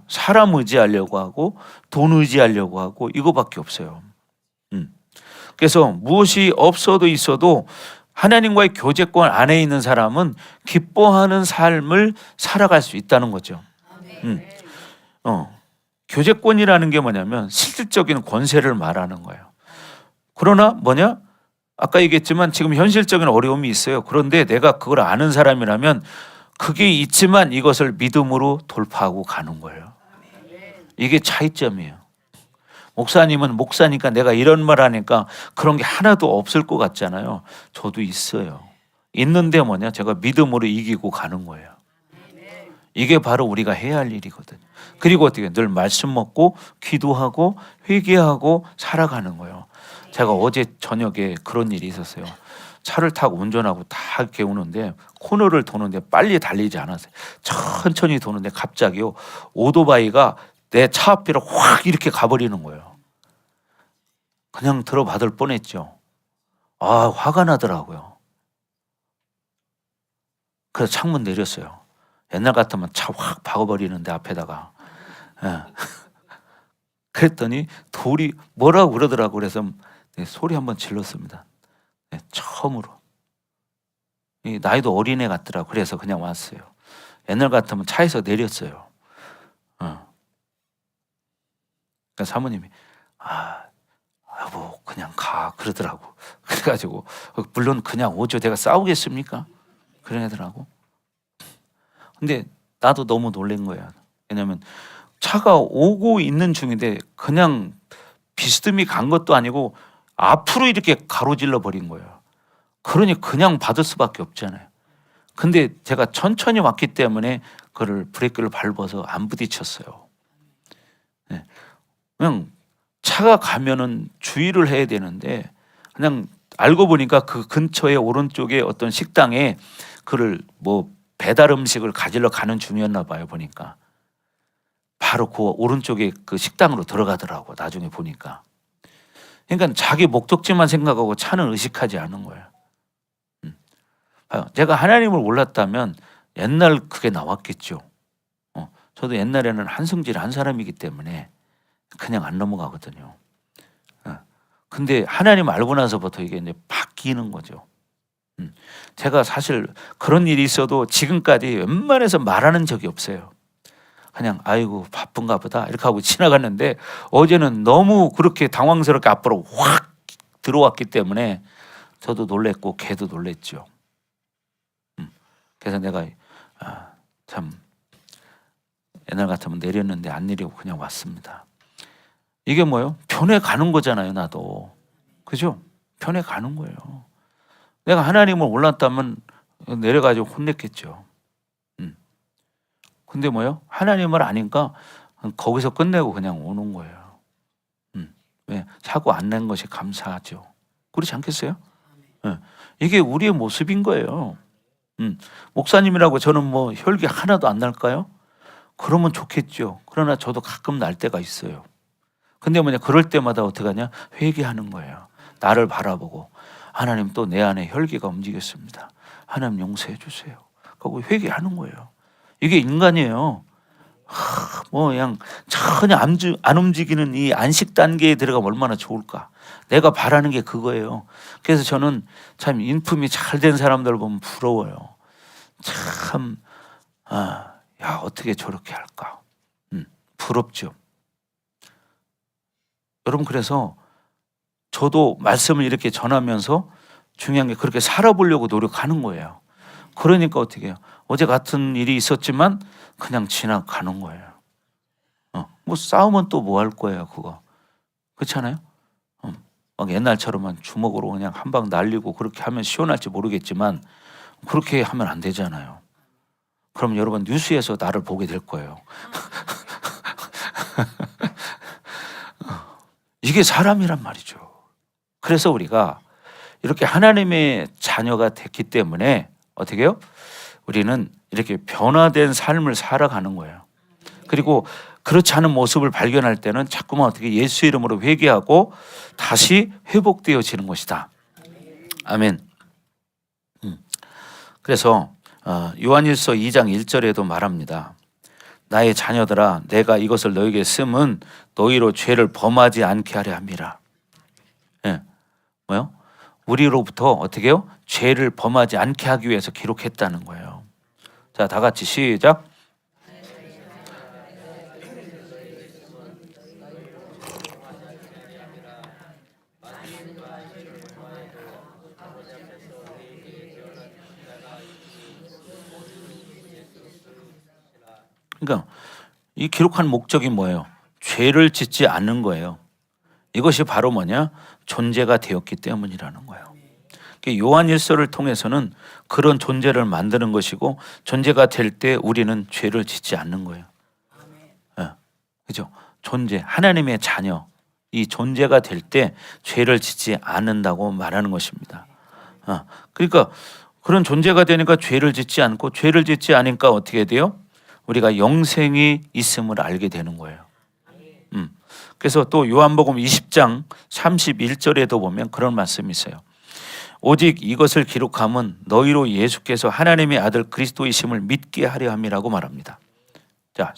사람 의지하려고 하고 돈 의지하려고 하고 이거밖에 없어요. 그래서 무엇이 없어도 있어도 하나님과의 교제권 안에 있는 사람은 기뻐하는 삶을 살아갈 수 있다는 거죠. 교제권이라는 게 뭐냐면 실질적인 권세를 말하는 거예요. 그러나 뭐냐? 아까 얘기했지만 지금 현실적인 어려움이 있어요. 그런데 내가 그걸 아는 사람이라면 그게 있지만 이것을 믿음으로 돌파하고 가는 거예요. 이게 차이점이에요. 목사님은 목사니까 내가 이런 말 하니까 그런 게 하나도 없을 것 같잖아요. 저도 있어요. 있는데 뭐냐? 제가 믿음으로 이기고 가는 거예요. 이게 바로 우리가 해야 할 일이거든요. 그리고 어떻게 늘 말씀 먹고 기도하고 회개하고 살아가는 거예요. 제가 어제 저녁에 그런 일이 있었어요. 차를 타고 운전하고 다 이렇게 오는데 코너를 도는데 빨리 달리지 않았어요. 천천히 도는데 갑자기요 오토바이가 내 차 앞으로 확 이렇게 가버리는 거예요. 그냥 들어받을 뻔했죠. 화가 나더라고요. 그래서 창문 내렸어요. 옛날 같으면 차 확 박아버리는데 앞에다가. 그랬더니 돌이 뭐라고 그러더라고. 그래서 소리 한번 질렀습니다. 처음으로. 나이도 어린애 같더라고. 그래서 그냥 왔어요. 옛날 같으면 차에서 내렸어요. 그러니까 사모님이 여보 그냥 가 그러더라고. 그래가지고 물론 그냥 오죠. 내가 싸우겠습니까? 그러더라고. 근데 나도 너무 놀란 거야. 왜냐면 차가 오고 있는 중인데 그냥 비스듬히 간 것도 아니고 앞으로 이렇게 가로질러 버린 거예요. 그러니 그냥 받을 수밖에 없잖아요. 근데 제가 천천히 왔기 때문에 그를 브레이크를 밟아서 안 부딪혔어요. 그냥 차가 가면은 주의를 해야 되는데 그냥 알고 보니까 그 근처에 오른쪽에 어떤 식당에 그를 뭐 배달 음식을 가지러 가는 중이었나 봐요. 보니까 바로 그 오른쪽에 그 식당으로 들어가더라고. 나중에 보니까. 그러니까 자기 목적지만 생각하고 차는 의식하지 않은 거예요. 제가 하나님을 몰랐다면 옛날 그게 나왔겠죠. 저도 옛날에는 한성질 한 사람이기 때문에 그냥 안 넘어가거든요. 근데 하나님 알고 나서부터 이게 이제 바뀌는 거죠. 제가 사실 그런 일이 있어도 지금까지 웬만해서 말하는 적이 없어요. 그냥 아이고 바쁜가 보다 이렇게 하고 지나갔는데 어제는 너무 그렇게 당황스럽게 앞으로 확 들어왔기 때문에 저도 놀랬고 걔도 놀랬죠. 그래서 내가 참 옛날 같으면 내렸는데 안 내리고 그냥 왔습니다. 이게 뭐예요? 변해 가는 거잖아요. 나도. 그죠? 변해가는 거예요. 내가 하나님을 몰랐다면 내려가지고 혼냈겠죠. 근데 뭐요? 하나님을 아니까 거기서 끝내고 그냥 오는 거예요. 왜? 사고 안 낸 것이 감사하죠. 그렇지 않겠어요? 이게 우리의 모습인 거예요. 목사님이라고 저는 뭐 혈기 하나도 안 날까요? 그러면 좋겠죠. 그러나 저도 가끔 날 때가 있어요. 근데 뭐냐, 그럴 때마다 어떻게 하냐? 회개하는 거예요. 나를 바라보고 하나님 또 내 안에 혈기가 움직였습니다. 하나님 용서해 주세요. 그리고 회개하는 거예요. 이게 인간이에요. 뭐 그냥 전혀 안 움직이는 이 안식 단계에 들어가면 얼마나 좋을까. 내가 바라는 게 그거예요. 그래서 저는 참 인품이 잘 된 사람들 보면 부러워요. 참, 야, 어떻게 저렇게 할까. 부럽죠. 여러분, 그래서 저도 말씀을 이렇게 전하면서 중요한 게 그렇게 살아보려고 노력하는 거예요. 그러니까 어떻게 해요? 어제 같은 일이 있었지만 그냥 지나가는 거예요. 뭐 싸우면 또 뭐 할 거예요, 그거. 그렇지 않아요? 막 옛날처럼만 주먹으로 그냥 한 방 날리고 그렇게 하면 시원할지 모르겠지만 그렇게 하면 안 되잖아요. 그럼 여러분 뉴스에서 나를 보게 될 거예요. 이게 사람이란 말이죠. 그래서 우리가 이렇게 하나님의 자녀가 됐기 때문에 어떻게 해요? 우리는 이렇게 변화된 삶을 살아가는 거예요. 그리고 그렇지 않은 모습을 발견할 때는 자꾸만 어떻게 예수 이름으로 회개하고 다시 회복되어지는 것이다. 아멘. 그래서 요한일서 2장 1절에도 말합니다. 나의 자녀들아, 내가 이것을 너에게 쓰면 너희로 죄를 범하지 않게 하려 함이라. 예, 뭐요? 우리로부터 어떻게 해요? 죄를 범하지 않게 하기 위해서 기록했다는 거예요. 자, 다 같이 시작. 그러니까 이 기록한 목적이 뭐예요? 죄를 짓지 않는 거예요. 이것이 바로 뭐냐? 존재가 되었기 때문이라는 거예요. 요한일서를 통해서는 그런 존재를 만드는 것이고 존재가 될 때 우리는 죄를 짓지 않는 거예요. 그죠? 존재, 하나님의 자녀, 이 존재가 될 때 죄를 짓지 않는다고 말하는 것입니다. 그러니까 그런 존재가 되니까 죄를 짓지 않고 죄를 짓지 않으니까 어떻게 돼요? 우리가 영생이 있음을 알게 되는 거예요. 그래서 또 요한복음 20장 31절에도 보면 그런 말씀이 있어요. 오직 이것을 기록함은 너희로 예수께서 하나님의 아들 그리스도이심을 믿게 하려 함이라고 말합니다. 자,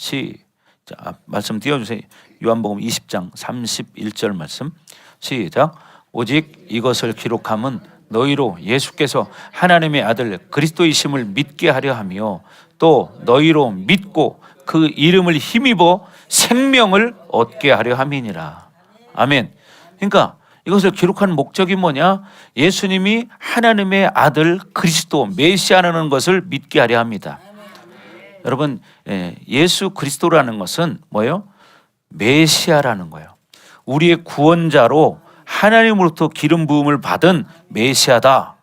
말씀 띄워주세요. 요한복음 20장 31절 말씀 시작. 오직 이것을 기록함은 너희로 예수께서 하나님의 아들 그리스도이심을 믿게 하려 하며 또 너희로 믿고 그 이름을 힘입어 생명을 얻게 하려 함이니라. 아멘. 그러니까 이것을 기록한 목적이 뭐냐? 예수님이 하나님의 아들 그리스도 메시아라는 것을 믿게 하려 합니다. 여러분, 예수 그리스도라는 것은 뭐예요? 메시아라는 거예요. 우리의 구원자로 하나님으로부터 기름 부음을 받은 메시아다.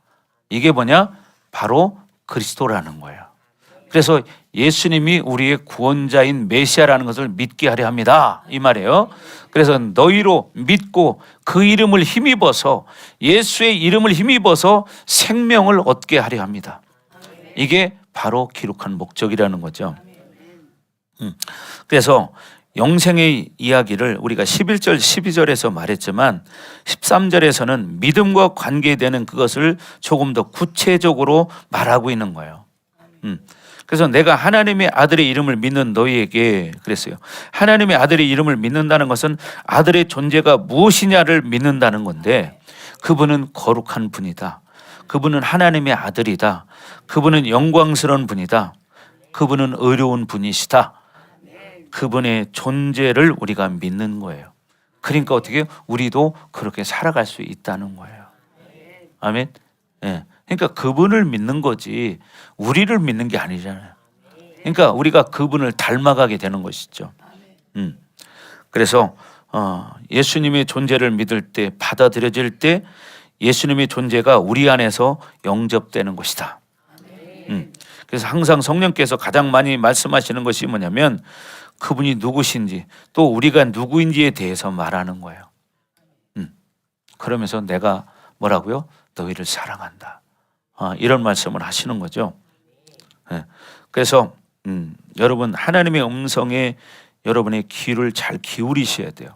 이게 뭐냐? 바로 그리스도라는 거예요. 그래서 예수님이 우리의 구원자인 메시아라는 것을 믿게 하려 합니다. 이 말이에요. 그래서 너희로 믿고 그 이름을 힘입어서 예수의 이름을 힘입어서 생명을 얻게 하려 합니다. 이게 바로 기록한 목적이라는 거죠. 그래서 영생의 이야기를 우리가 11절 12절에서 말했지만 13절에서는 믿음과 관계되는 그것을 조금 더 구체적으로 말하고 있는 거예요. 그래서 내가 하나님의 아들의 이름을 믿는 너희에게 그랬어요. 하나님의 아들의 이름을 믿는다는 것은 아들의 존재가 무엇이냐를 믿는다는 건데 그분은 거룩한 분이다. 그분은 하나님의 아들이다. 그분은 영광스러운 분이다. 그분은 의로운 분이시다. 그분의 존재를 우리가 믿는 거예요. 그러니까 어떻게 우리도 그렇게 살아갈 수 있다는 거예요. 아멘. 예. 그러니까 그분을 믿는 거지 우리를 믿는 게 아니잖아요. 그러니까 우리가 그분을 닮아가게 되는 것이죠. 그래서 예수님의 존재를 믿을 때 받아들여질 때 예수님의 존재가 우리 안에서 영접되는 것이다. 그래서 항상 성령께서 가장 많이 말씀하시는 것이 뭐냐면 그분이 누구신지 또 우리가 누구인지에 대해서 말하는 거예요. 그러면서 내가 뭐라고요? 너희를 사랑한다. 이런 말씀을 하시는 거죠. 그래서 여러분 하나님의 음성에 여러분의 귀를 잘 기울이셔야 돼요.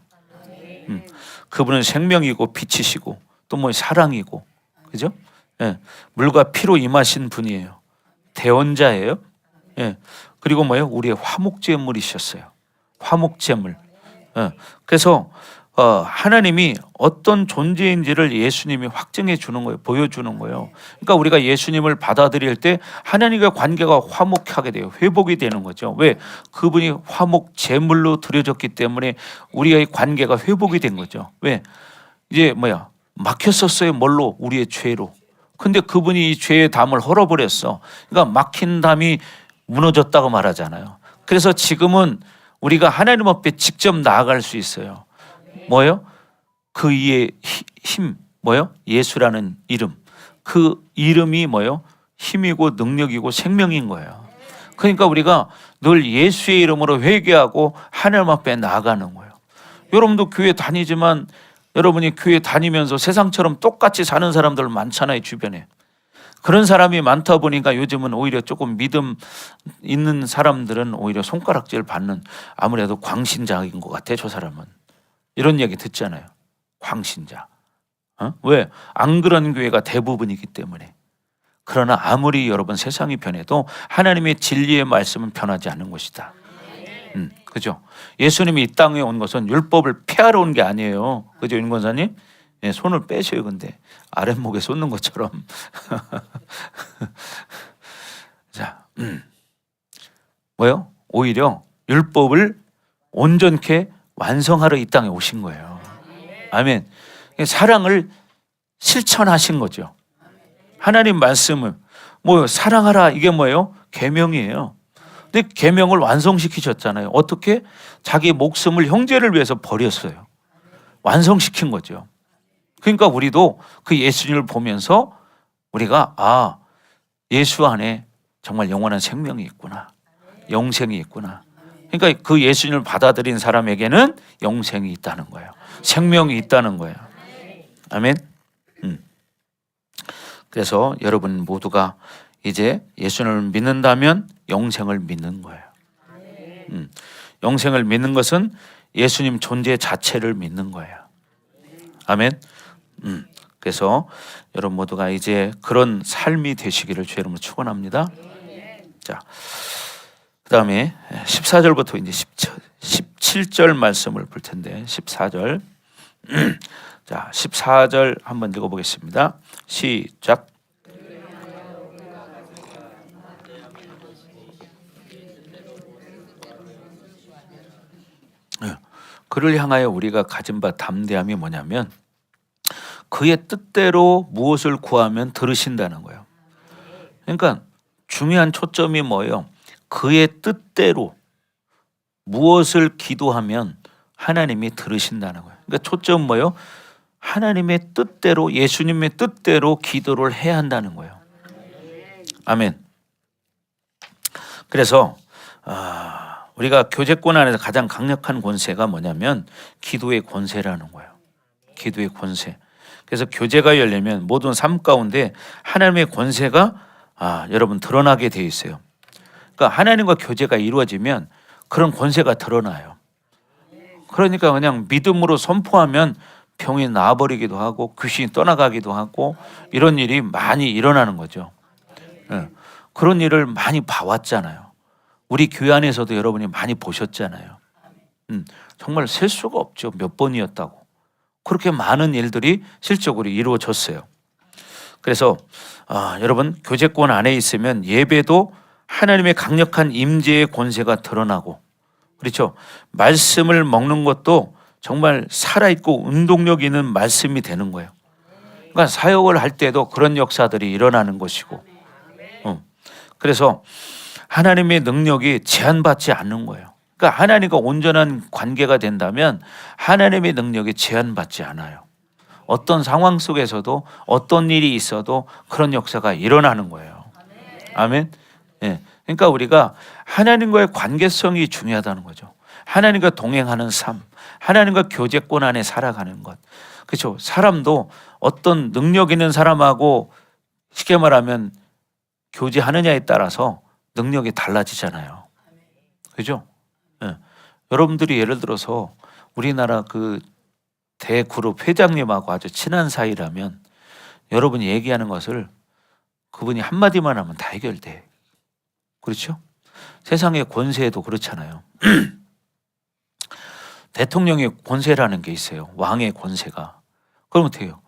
그분은 생명이고 빛이시고 또 뭐 사랑이고, 그죠? 물과 피로 임하신 분이에요. 대언자예요. 그리고 뭐예요? 우리의 화목제물이셨어요. 화목제물. 그래서 하나님이 어떤 존재인지를 예수님이 확증해 주는 거예요. 보여주는 거예요. 그러니까 우리가 예수님을 받아들일 때 하나님과 관계가 화목하게 돼요. 회복이 되는 거죠. 왜? 그분이 화목 제물로 드려졌기 때문에 우리의 관계가 회복이 된 거죠. 왜? 이제 막혔었어요. 뭘로? 우리의 죄로. 근데 그분이 이 죄의 담을 헐어버렸어. 그러니까 막힌 담이 무너졌다고 말하잖아요. 그래서 지금은 우리가 하나님 앞에 직접 나아갈 수 있어요. 뭐예요? 그 이의 힘, 예수라는 이름. 그 이름이 힘이고 능력이고 생명인 거예요. 그러니까 우리가 늘 예수의 이름으로 회개하고 하나님 앞에 나아가는 거예요. 여러분도 교회 다니지만 여러분이 교회 다니면서 세상처럼 똑같이 사는 사람들 많잖아요, 주변에. 그런 사람이 많다 보니까 요즘은 오히려 조금 믿음 있는 사람들은 오히려 손가락질 받는, 아무래도 광신자인 것 같아, 저 사람은. 이런 얘기 듣잖아요. 광신자. 왜? 안 그런 교회가 대부분이기 때문에. 그러나 아무리 여러분 세상이 변해도 하나님의 진리의 말씀은 변하지 않는 것이다. 그죠? 예수님이 이 땅에 온 것은 율법을 폐하러 온 게 아니에요. 그죠, 윤 권사님? 손을 빼셔요. 근데 아랫목에 쏟는 것처럼. 자, 뭐요? 오히려 율법을 온전케 완성하러 이 땅에 오신 거예요. 아멘. 사랑을 실천하신 거죠. 하나님 말씀을 사랑하라, 이게 뭐예요? 계명이에요. 근데 계명을 완성시키셨잖아요. 어떻게? 자기 목숨을 형제를 위해서 버렸어요. 완성시킨 거죠. 그러니까 우리도 그 예수님을 보면서 우리가 예수 안에 정말 영원한 생명이 있구나, 영생이 있구나. 그러니까 그 예수님을 받아들인 사람에게는 영생이 있다는 거예요. 생명이 있다는 거예요. 아멘. 그래서 여러분 모두가 이제 예수님을 믿는다면 영생을 믿는 거예요. 영생을 믿는 것은 예수님 존재 자체를 믿는 거예요. 아멘. 그래서 여러분 모두가 이제 그런 삶이 되시기를 주 이름으로 축원합니다. 자, 그다음에 14절부터 이제 17절 말씀을 볼 텐데 14절. 자, 14절 한번 읽어보겠습니다. 시작. 그를 향하여 우리가 가진 바 담대함이 뭐냐면 그의 뜻대로 무엇을 구하면 들으신다는 거예요. 그러니까 중요한 초점이 뭐예요? 그의 뜻대로 무엇을 기도하면 하나님이 들으신다는 거예요. 그러니까 초점 뭐예요? 하나님의 뜻대로, 예수님의 뜻대로 기도를 해야 한다는 거예요. 아멘. 그래서 우리가 교제권 안에서 가장 강력한 권세가 뭐냐면 기도의 권세라는 거예요. 기도의 권세. 그래서 교제가 열리면 모든 삶 가운데 하나님의 권세가 여러분 드러나게 돼 있어요. 그러니까 하나님과 교제가 이루어지면 그런 권세가 드러나요. 그러니까 그냥 믿음으로 선포하면 병이 나아버리기도 하고 귀신이 떠나가기도 하고 이런 일이 많이 일어나는 거죠. 그런 일을 많이 봐왔잖아요. 우리 교회 안에서도 여러분이 많이 보셨잖아요. 정말 셀 수가 없죠. 몇 번이었다고. 그렇게 많은 일들이 실적으로 이루어졌어요. 그래서 여러분 교제권 안에 있으면 예배도 하나님의 강력한 임재의 권세가 드러나고, 그렇죠? 말씀을 먹는 것도 정말 살아있고 운동력 있는 말씀이 되는 거예요. 그러니까 사역을 할 때도 그런 역사들이 일어나는 것이고, 그래서 하나님의 능력이 제한받지 않는 거예요. 그러니까 하나님과 온전한 관계가 된다면 하나님의 능력이 제한받지 않아요. 어떤 상황 속에서도 어떤 일이 있어도 그런 역사가 일어나는 거예요. 아멘. 예. 그러니까 우리가 하나님과의 관계성이 중요하다는 거죠. 하나님과 동행하는 삶, 하나님과 교제권 안에 살아가는 것. 그렇죠. 사람도 어떤 능력 있는 사람하고 쉽게 말하면 교제하느냐에 따라서 능력이 달라지잖아요. 그죠? 예. 여러분들이 예를 들어서 우리나라 그 대그룹 회장님하고 아주 친한 사이라면 여러분이 얘기하는 것을 그분이 한마디만 하면 다 해결돼. 그렇죠? 세상의 권세에도 그렇잖아요. 대통령의 권세라는 게 있어요. 왕의 권세가. 그러면 돼요.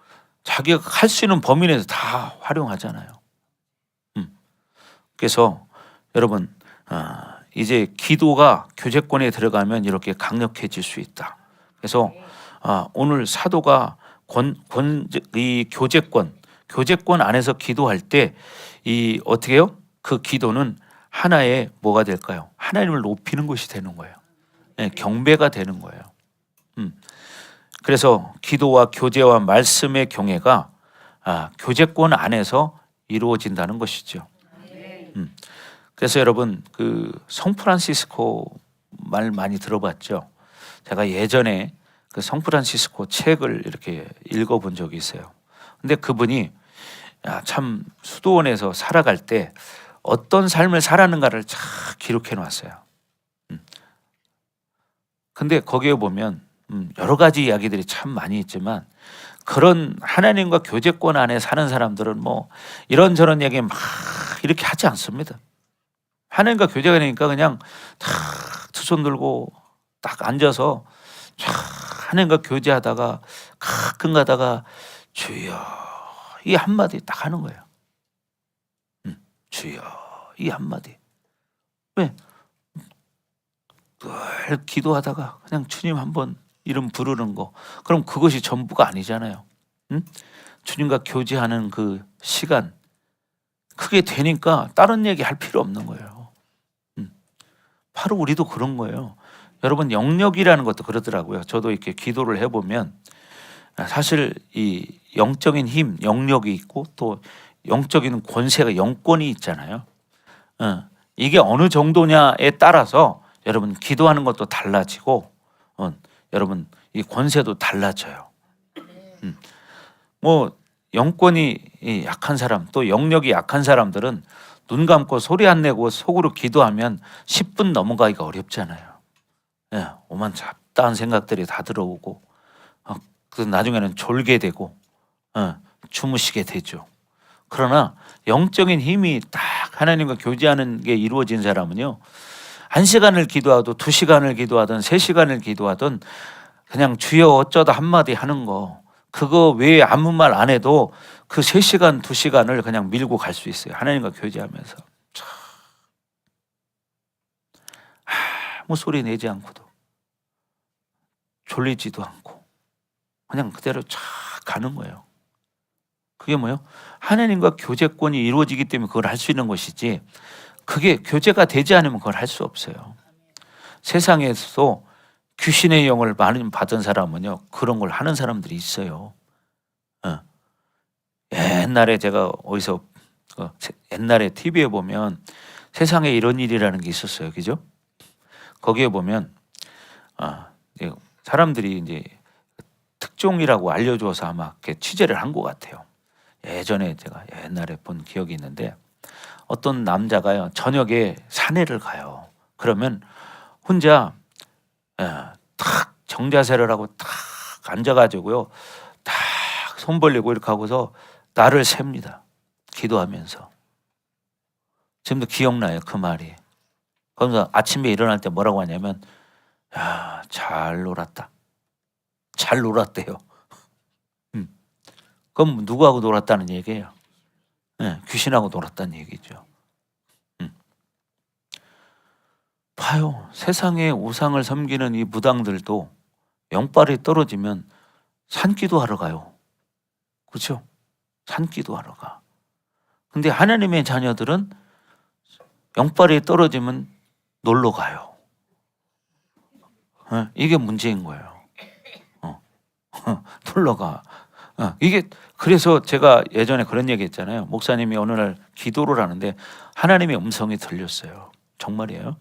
자기가 할 수 있는 범위 내에서 다 활용하잖아요. 그래서 여러분 이제 기도가 교제권에 들어가면 이렇게 강력해질 수 있다. 그래서 오늘 사도가 이 교제권 안에서 기도할 때 이 어떻게 해요? 그 기도는 하나의 뭐가 될까요? 하나님을 높이는 것이 되는 거예요. 네, 경배가 되는 거예요. 그래서 기도와 교제와 말씀의 경외가 교제권 안에서 이루어진다는 것이죠. 그래서 여러분 그 성프란시스코 말 많이 들어봤죠? 제가 예전에 그 성프란시스코 책을 이렇게 읽어본 적이 있어요. 근데 그분이 참 수도원에서 살아갈 때 어떤 삶을 살았는가를 쫙 기록해 놨어요. 근데 거기에 보면 여러 가지 이야기들이 참 많이 있지만 그런 하나님과 교제권 안에 사는 사람들은 뭐 이런저런 얘기 막 이렇게 하지 않습니다. 하나님과 교제가 되니까 그냥 탁 두 손 들고 딱 앉아서 쫙 하나님과 교제하다가 가끔 가다가 주여 이 한마디 딱 하는 거예요. 주여 이 한마디. 왜? 늘 기도하다가 그냥 주님 한번 이름 부르는 거. 그럼 그것이 전부가 아니잖아요. 주님과 교제하는 그 시간 그게 되니까 다른 얘기 할 필요 없는 거예요. 바로 우리도 그런 거예요. 여러분 영역이라는 것도 그러더라고요. 저도 이렇게 기도를 해보면 사실 이 영적인 힘, 영역이 있고 또 영적인 권세가 영권이 있잖아요. 이게 어느 정도냐에 따라서 여러분 기도하는 것도 달라지고 여러분 이 권세도 달라져요. 뭐 영권이 약한 사람 또 영역이 약한 사람들은 눈 감고 소리 안 내고 속으로 기도하면 10분 넘어가기가 어렵잖아요. 예, 오만 잡다한 생각들이 다 들어오고 그 나중에는 졸게 되고 주무시게 되죠. 그러나 영적인 힘이 딱 하나님과 교제하는 게 이루어진 사람은요. 1시간을 기도하든 2시간을 기도하든 3시간을 기도하든 그냥 주여 어쩌다 한마디 하는 거 그거 외에 아무 말 안 해도 그 3시간 2시간을 그냥 밀고 갈 수 있어요. 하나님과 교제하면서 아무 소리 내지 않고도 졸리지도 않고 그냥 그대로 쫙 가는 거예요. 그게 뭐예요? 하나님과 교제권이 이루어지기 때문에 그걸 할 수 있는 것이지 그게 교제가 되지 않으면 그걸 할 수 없어요. 세상에서 귀신의 영을 많이 받은 사람은요 그런 걸 하는 사람들이 있어요. 옛날에 제가 어디서 옛날에 TV에 보면 세상에 이런 일이라는 게 있었어요. 그죠? 거기에 보면 사람들이 이제 특종이라고 알려줘서 아마 이렇게 취재를 한 것 같아요. 예전에 제가 옛날에 본 기억이 있는데 어떤 남자가요 저녁에 산에를 가요. 그러면 혼자 탁 정자세를 하고 탁 앉아가지고요 탁 손 벌리고 이렇게 하고서 나를 셉니다. 기도하면서. 지금도 기억나요 그 말이. 그러면서 아침에 일어날 때 뭐라고 하냐면 야, 잘 놀았다. 잘 놀았대요. 그럼 누구하고 놀았다는 얘기예요? 네, 귀신하고 놀았다는 얘기죠. 봐요. 세상의 우상을 섬기는 이 무당들도 영빨이 떨어지면 산기도하러 가요. 그렇죠? 산기도하러 가. 근데 하나님의 자녀들은 영빨이 떨어지면 놀러 가요. 이게 문제인 거예요. 놀러 가. 이게 그래서 제가 예전에 그런 얘기 했잖아요. 목사님이 어느 날 기도를 하는데 하나님의 음성이 들렸어요. 정말이에요.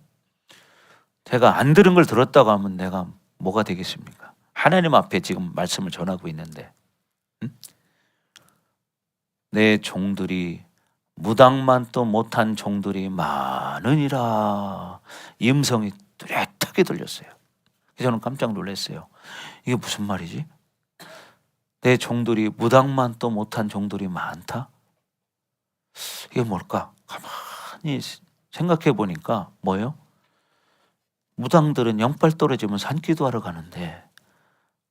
제가 안 들은 걸 들었다고 하면 내가 뭐가 되겠습니까? 하나님 앞에 지금 말씀을 전하고 있는데, 응? 내 종들이 무당만도 못한 종들이 많으니라. 이 음성이 뚜렷하게 들렸어요. 저는 깜짝 놀랐어요. 이게 무슨 말이지? 내 종들이 무당만도 못한 종들이 많다? 이게 뭘까? 가만히 생각해 보니까 뭐예요? 무당들은 영빨 떨어지면 산기도하러 가는데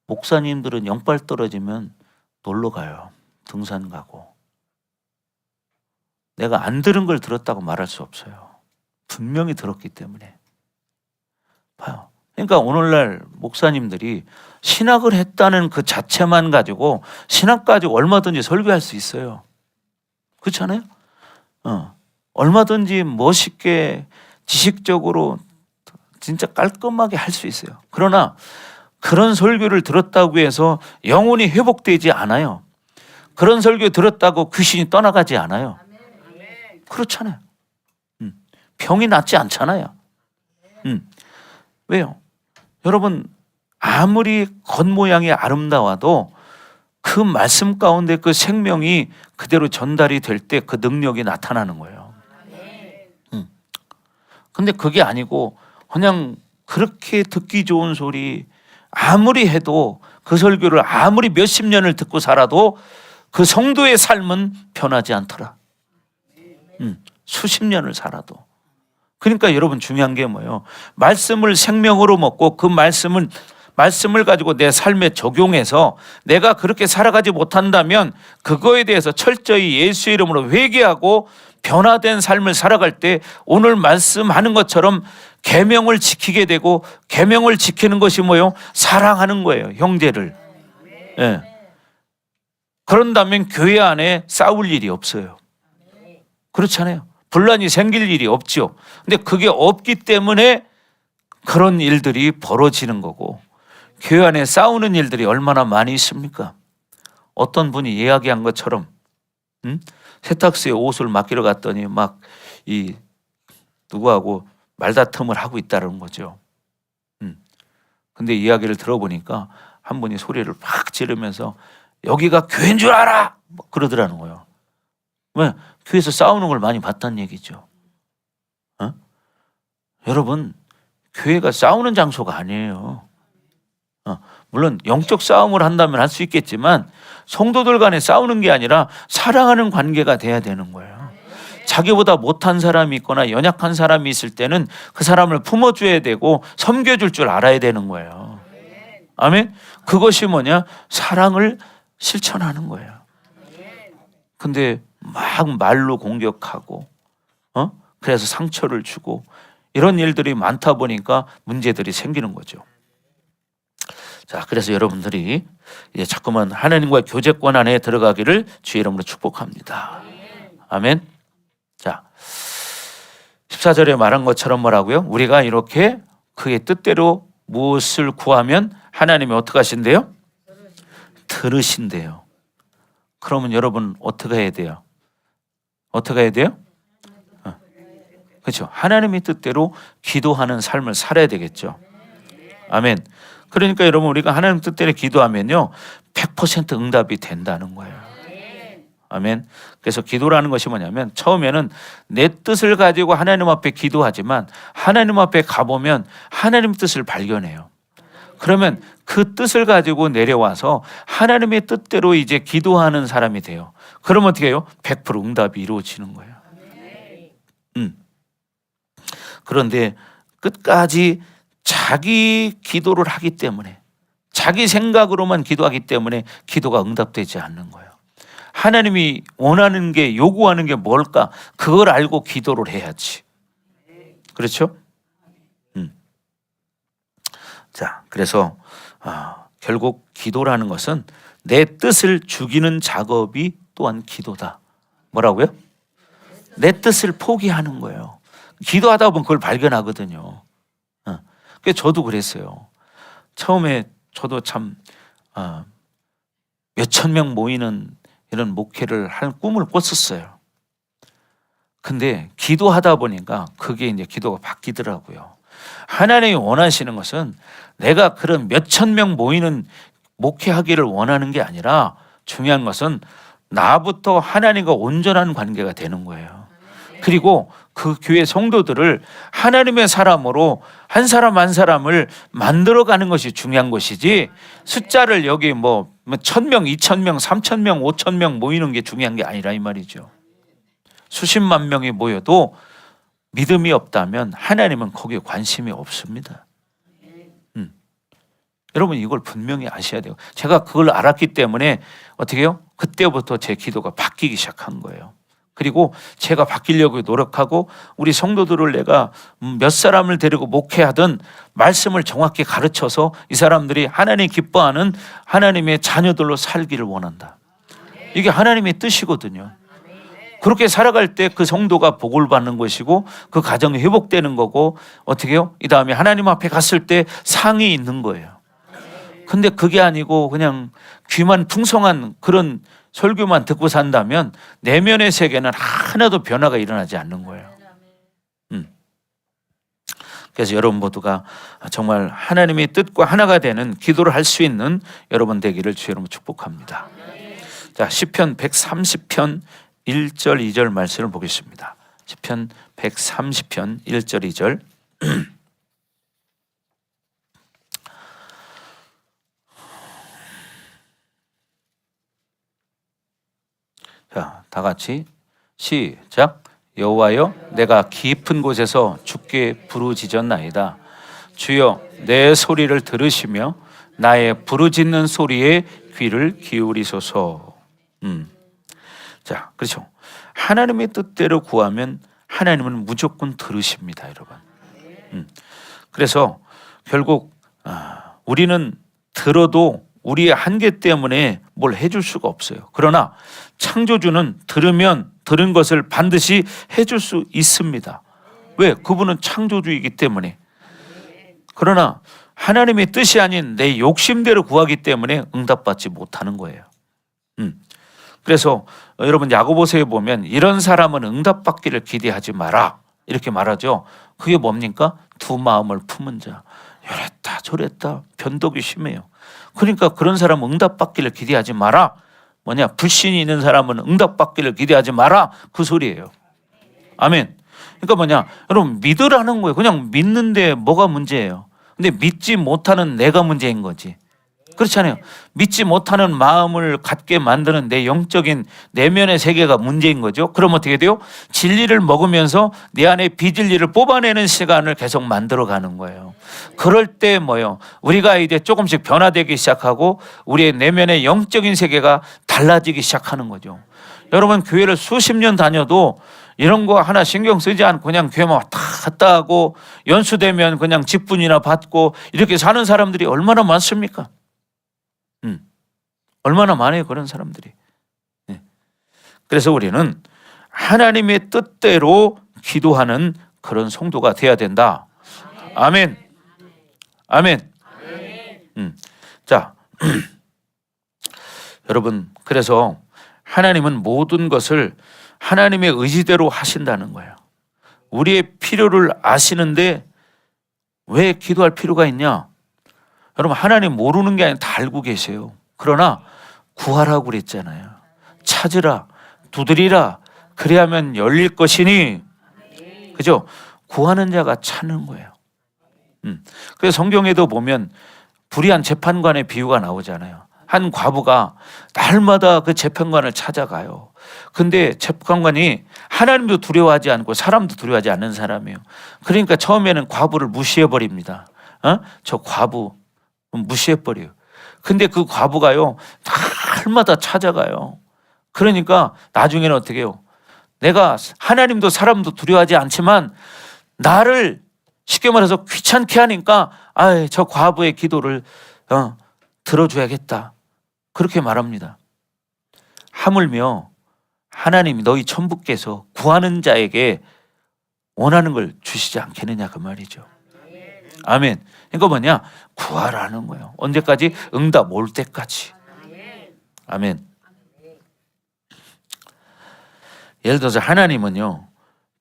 목사님들은 영빨 떨어지면 놀러 가요. 등산 가고. 내가 안 들은 걸 들었다고 말할 수 없어요. 분명히 들었기 때문에. 봐요. 그러니까 오늘날 목사님들이 신학을 했다는 그 자체만 가지고 신학 가지고 얼마든지 설교할 수 있어요. 그렇잖아요? 얼마든지 멋있게 지식적으로 진짜 깔끔하게 할 수 있어요. 그러나 그런 설교를 들었다고 해서 영혼이 회복되지 않아요. 그런 설교 들었다고 귀신이 떠나가지 않아요. 그렇잖아요. 병이 낫지 않잖아요. 왜요? 여러분, 아무리 겉모양이 아름다워도 그 말씀 가운데 그 생명이 그대로 전달이 될 때 그 능력이 나타나는 거예요. 근데 그게 아니고 그냥 그렇게 듣기 좋은 소리 아무리 해도 그 설교를 아무리 몇십 년을 듣고 살아도 그 성도의 삶은 변하지 않더라. 수십 년을 살아도. 그러니까 여러분 중요한 게 뭐예요? 말씀을 생명으로 먹고 그 말씀을 가지고 내 삶에 적용해서 내가 그렇게 살아가지 못한다면 그거에 대해서 철저히 예수 이름으로 회개하고 변화된 삶을 살아갈 때 오늘 말씀하는 것처럼 계명을 지키게 되고 계명을 지키는 것이 뭐예요? 사랑하는 거예요. 형제를. 예. 그런다면 교회 안에 싸울 일이 없어요. 그렇잖아요. 분란이 생길 일이 없죠. 근데 그게 없기 때문에 그런 일들이 벌어지는 거고 교회 안에 싸우는 일들이 얼마나 많이 있습니까? 어떤 분이 이야기한 것처럼 세탁소에 옷을 맡기러 갔더니 막 이 누구하고 말다툼을 하고 있다는 거죠. 근데 이야기를 들어보니까 한 분이 소리를 팍 지르면서 여기가 교회인 줄 알아! 뭐 그러더라는 거예요. 왜? 교회에서 싸우는 걸 많이 봤다는 얘기죠. 여러분, 교회가 싸우는 장소가 아니에요. 물론 영적 싸움을 한다면 할 수 있겠지만 성도들 간에 싸우는 게 아니라 사랑하는 관계가 돼야 되는 거예요. 자기보다 못한 사람이 있거나 연약한 사람이 있을 때는 그 사람을 품어줘야 되고 섬겨줄 줄 알아야 되는 거예요. 아멘? 그것이 뭐냐? 사랑을 실천하는 거예요. 근데 막 말로 공격하고 그래서 상처를 주고 이런 일들이 많다 보니까 문제들이 생기는 거죠. 자, 그래서 여러분들이 이제 자꾸만 하나님과의 교제권 안에 들어가기를 주의 이름으로 축복합니다. 아멘. 자, 14절에 말한 것처럼 뭐라고요? 우리가 이렇게 그의 뜻대로 무엇을 구하면 하나님이 어떻게 하신대요? 들으신대요. 그러면 여러분 어떻게 해야 돼요? 어떻게 해야 돼요? 그렇죠. 하나님의 뜻대로 기도하는 삶을 살아야 되겠죠. 아멘. 그러니까 여러분 우리가 하나님 뜻대로 기도하면요 100% 응답이 된다는 거예요. 아멘. 그래서 기도라는 것이 뭐냐면 처음에는 내 뜻을 가지고 하나님 앞에 기도하지만 하나님 앞에 가보면 하나님 뜻을 발견해요. 그러면 그 뜻을 가지고 내려와서 하나님의 뜻대로 이제 기도하는 사람이 돼요. 그러면 어떻게 해요? 100% 응답이 이루어지는 거예요. 그런데 끝까지 자기 기도를 하기 때문에 자기 생각으로만 기도하기 때문에 기도가 응답되지 않는 거예요. 하나님이 원하는 게 요구하는 게 뭘까? 그걸 알고 기도를 해야지. 그렇죠? 자, 그래서 결국 기도라는 것은 내 뜻을 죽이는 작업이 또한 기도다. 뭐라고요? 내 뜻을 포기하는 거예요. 기도하다 보면 그걸 발견하거든요. 그래서 저도 그랬어요. 처음에 저도 참 몇천 명 모이는 이런 목회를 할 꿈을 꿨었어요. 근데 기도하다 보니까 그게 이제 기도가 바뀌더라고요. 하나님이 원하시는 것은 내가 그런 몇천 명 모이는 목회하기를 원하는 게 아니라 중요한 것은 나부터 하나님과 온전한 관계가 되는 거예요. 그리고 그 교회 성도들을 하나님의 사람으로 한 사람 한 사람을 만들어가는 것이 중요한 것이지, 숫자를 여기 뭐 1,000명, 2,000명, 3,000명, 5,000명 모이는 게 중요한 게 아니라 이 말이죠. 수십만 명이 모여도 믿음이 없다면 하나님은 거기에 관심이 없습니다. 여러분 이걸 분명히 아셔야 돼요. 제가 그걸 알았기 때문에 어떻게 해요? 그때부터 제 기도가 바뀌기 시작한 거예요. 그리고 제가 바뀌려고 노력하고 우리 성도들을 내가 몇 사람을 데리고 목회하든 말씀을 정확히 가르쳐서 이 사람들이 하나님 기뻐하는 하나님의 자녀들로 살기를 원한다. 이게 하나님의 뜻이거든요. 그렇게 살아갈 때 그 성도가 복을 받는 것이고 그 가정이 회복되는 거고, 어떻게 해요? 이 다음에 하나님 앞에 갔을 때 상이 있는 거예요. 근데 그게 아니고 그냥 귀만 풍성한 그런 설교만 듣고 산다면 내면의 세계는 하나도 변화가 일어나지 않는 거예요. 그래서 여러분 모두가 정말 하나님의 뜻과 하나가 되는 기도를 할 수 있는 여러분 되기를 주의 이름으로 축복합니다. 자, 시편 130편 1절 2절 말씀을 보겠습니다. 시편 130편 1절 2절. 자, 다 같이 시작. 여호와여, 내가 깊은 곳에서 주께 부르짖었나이다. 주여, 내 소리를 들으시며 나의 부르짖는 소리에 귀를 기울이소서. 자, 그렇죠. 하나님의 뜻대로 구하면 하나님은 무조건 들으십니다, 여러분. 그래서 결국 우리는 들어도 우리의 한계 때문에 뭘 해줄 수가 없어요. 그러나 창조주는 들은 것을 반드시 해줄 수 있습니다. 왜? 그분은 창조주이기 때문에. 그러나 하나님의 뜻이 아닌 내 욕심대로 구하기 때문에 응답받지 못하는 거예요. 그래서 여러분 야고보서에 보면 이런 사람은 응답받기를 기대하지 마라 이렇게 말하죠. 그게 뭡니까? 두 마음을 품은 자. 이랬다 저랬다 변덕이 심해요. 그러니까 그런 사람은 응답받기를 기대하지 마라. 뭐냐? 불신이 있는 사람은 응답받기를 기대하지 마라. 그 소리예요. 아멘. 그러니까 뭐냐? 여러분 믿으라는 거예요. 그냥 믿는데 뭐가 문제예요? 근데 믿지 못하는 내가 문제인 거지. 그렇잖아요. 믿지 못하는 마음을 갖게 만드는 내 영적인 내면의 세계가 문제인 거죠. 그럼 어떻게 돼요? 진리를 먹으면서 내 안에 비진리를 뽑아내는 시간을 계속 만들어가는 거예요. 그럴 때 뭐요? 우리가 이제 조금씩 변화되기 시작하고 우리의 내면의 영적인 세계가 달라지기 시작하는 거죠. 여러분 교회를 수십 년 다녀도 이런 거 하나 신경 쓰지 않고 그냥 교회만 왔다 갔다 하고 연수되면 그냥 직분이나 받고 이렇게 사는 사람들이 얼마나 많습니까? 얼마나 많아요 그런 사람들이. 그래서 우리는 하나님의 뜻대로 기도하는 그런 성도가 되어야 된다. 아멘. 아멘. 자, 여러분 그래서 하나님은 모든 것을 하나님의 의지대로 하신다는 거예요. 우리의 필요를 아시는데 왜 기도할 필요가 있냐? 여러분 하나님 모르는 게 아니라 다 알고 계세요. 그러나 구하라고 그랬잖아요. 찾으라, 두드리라, 그래야만 열릴 것이니. 그죠? 구하는 자가 찾는 거예요. 그래서 성경에도 보면 불의한 재판관의 비유가 나오잖아요. 한 과부가 날마다 그 재판관을 찾아가요. 근데 재판관이 하나님도 두려워하지 않고 사람도 두려워하지 않는 사람이에요. 그러니까 처음에는 과부를 무시해버립니다. 저 과부 무시해버려요. 근데 그 과부가요 날마다 찾아가요. 그러니까 나중에는 어떻게 해요? 내가 하나님도 사람도 두려워하지 않지만 나를 쉽게 말해서 귀찮게 하니까 저 과부의 기도를 들어줘야겠다. 그렇게 말합니다. 하물며 하나님이 너희 천부께서 구하는 자에게 원하는 걸 주시지 않겠느냐 그 말이죠. 아멘. 그러니까 뭐냐? 구하라는 거예요. 언제까지? 응답 올 때까지. 아멘. 예를 들어서 하나님은요,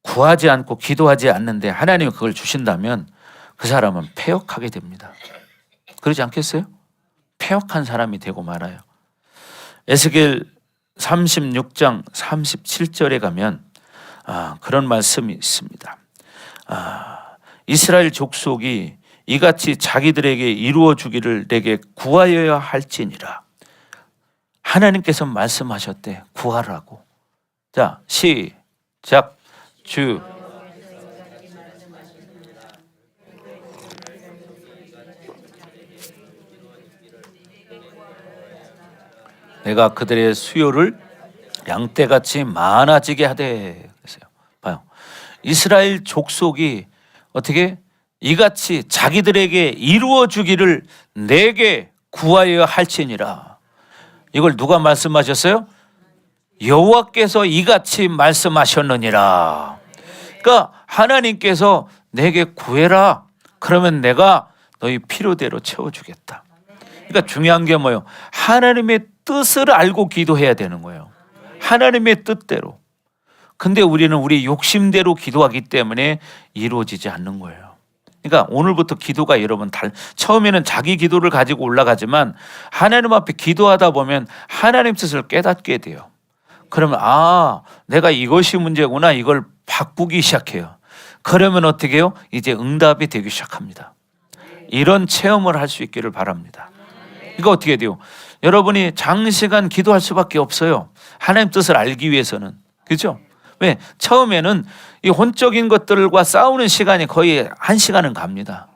구하지 않고 기도하지 않는데 하나님이 그걸 주신다면 그 사람은 패역하게 됩니다. 그러지 않겠어요? 패역한 사람이 되고 말아요. 에스겔 36장 37절에 가면 그런 말씀이 있습니다. 이스라엘 족속이 이같이 자기들에게 이루어 주기를 내게 구하여야 할지니라. 하나님께서 말씀하셨대. 구하라고. 자, 시작. 주 내가 그들의 수요를 양떼같이 많아지게 하되. 그랬어요. 봐요. 이스라엘 족속이 어떻게 이같이 자기들에게 이루어 주기를 내게 구하여야 할지니라. 이걸 누가 말씀하셨어요? 여호와께서 이같이 말씀하셨느니라. 그러니까 하나님께서 내게 구해라. 그러면 내가 너희 필요대로 채워주겠다. 그러니까 중요한 게 뭐예요? 하나님의 뜻을 알고 기도해야 되는 거예요. 하나님의 뜻대로. 근데 우리는 우리 욕심대로 기도하기 때문에 이루어지지 않는 거예요. 그러니까 오늘부터 기도가 여러분 처음에는 자기 기도를 가지고 올라가지만 하나님 앞에 기도하다 보면 하나님 뜻을 깨닫게 돼요. 그러면 내가 이것이 문제구나. 이걸 바꾸기 시작해요. 그러면 어떻게 해요? 이제 응답이 되기 시작합니다. 이런 체험을 할 수 있기를 바랍니다. 이거 어떻게 돼요? 여러분이 장시간 기도할 수밖에 없어요. 하나님 뜻을 알기 위해서는. 그렇죠? 왜? 처음에는 이 혼적인 것들과 싸우는 시간이 거의 1시간은 갑니다.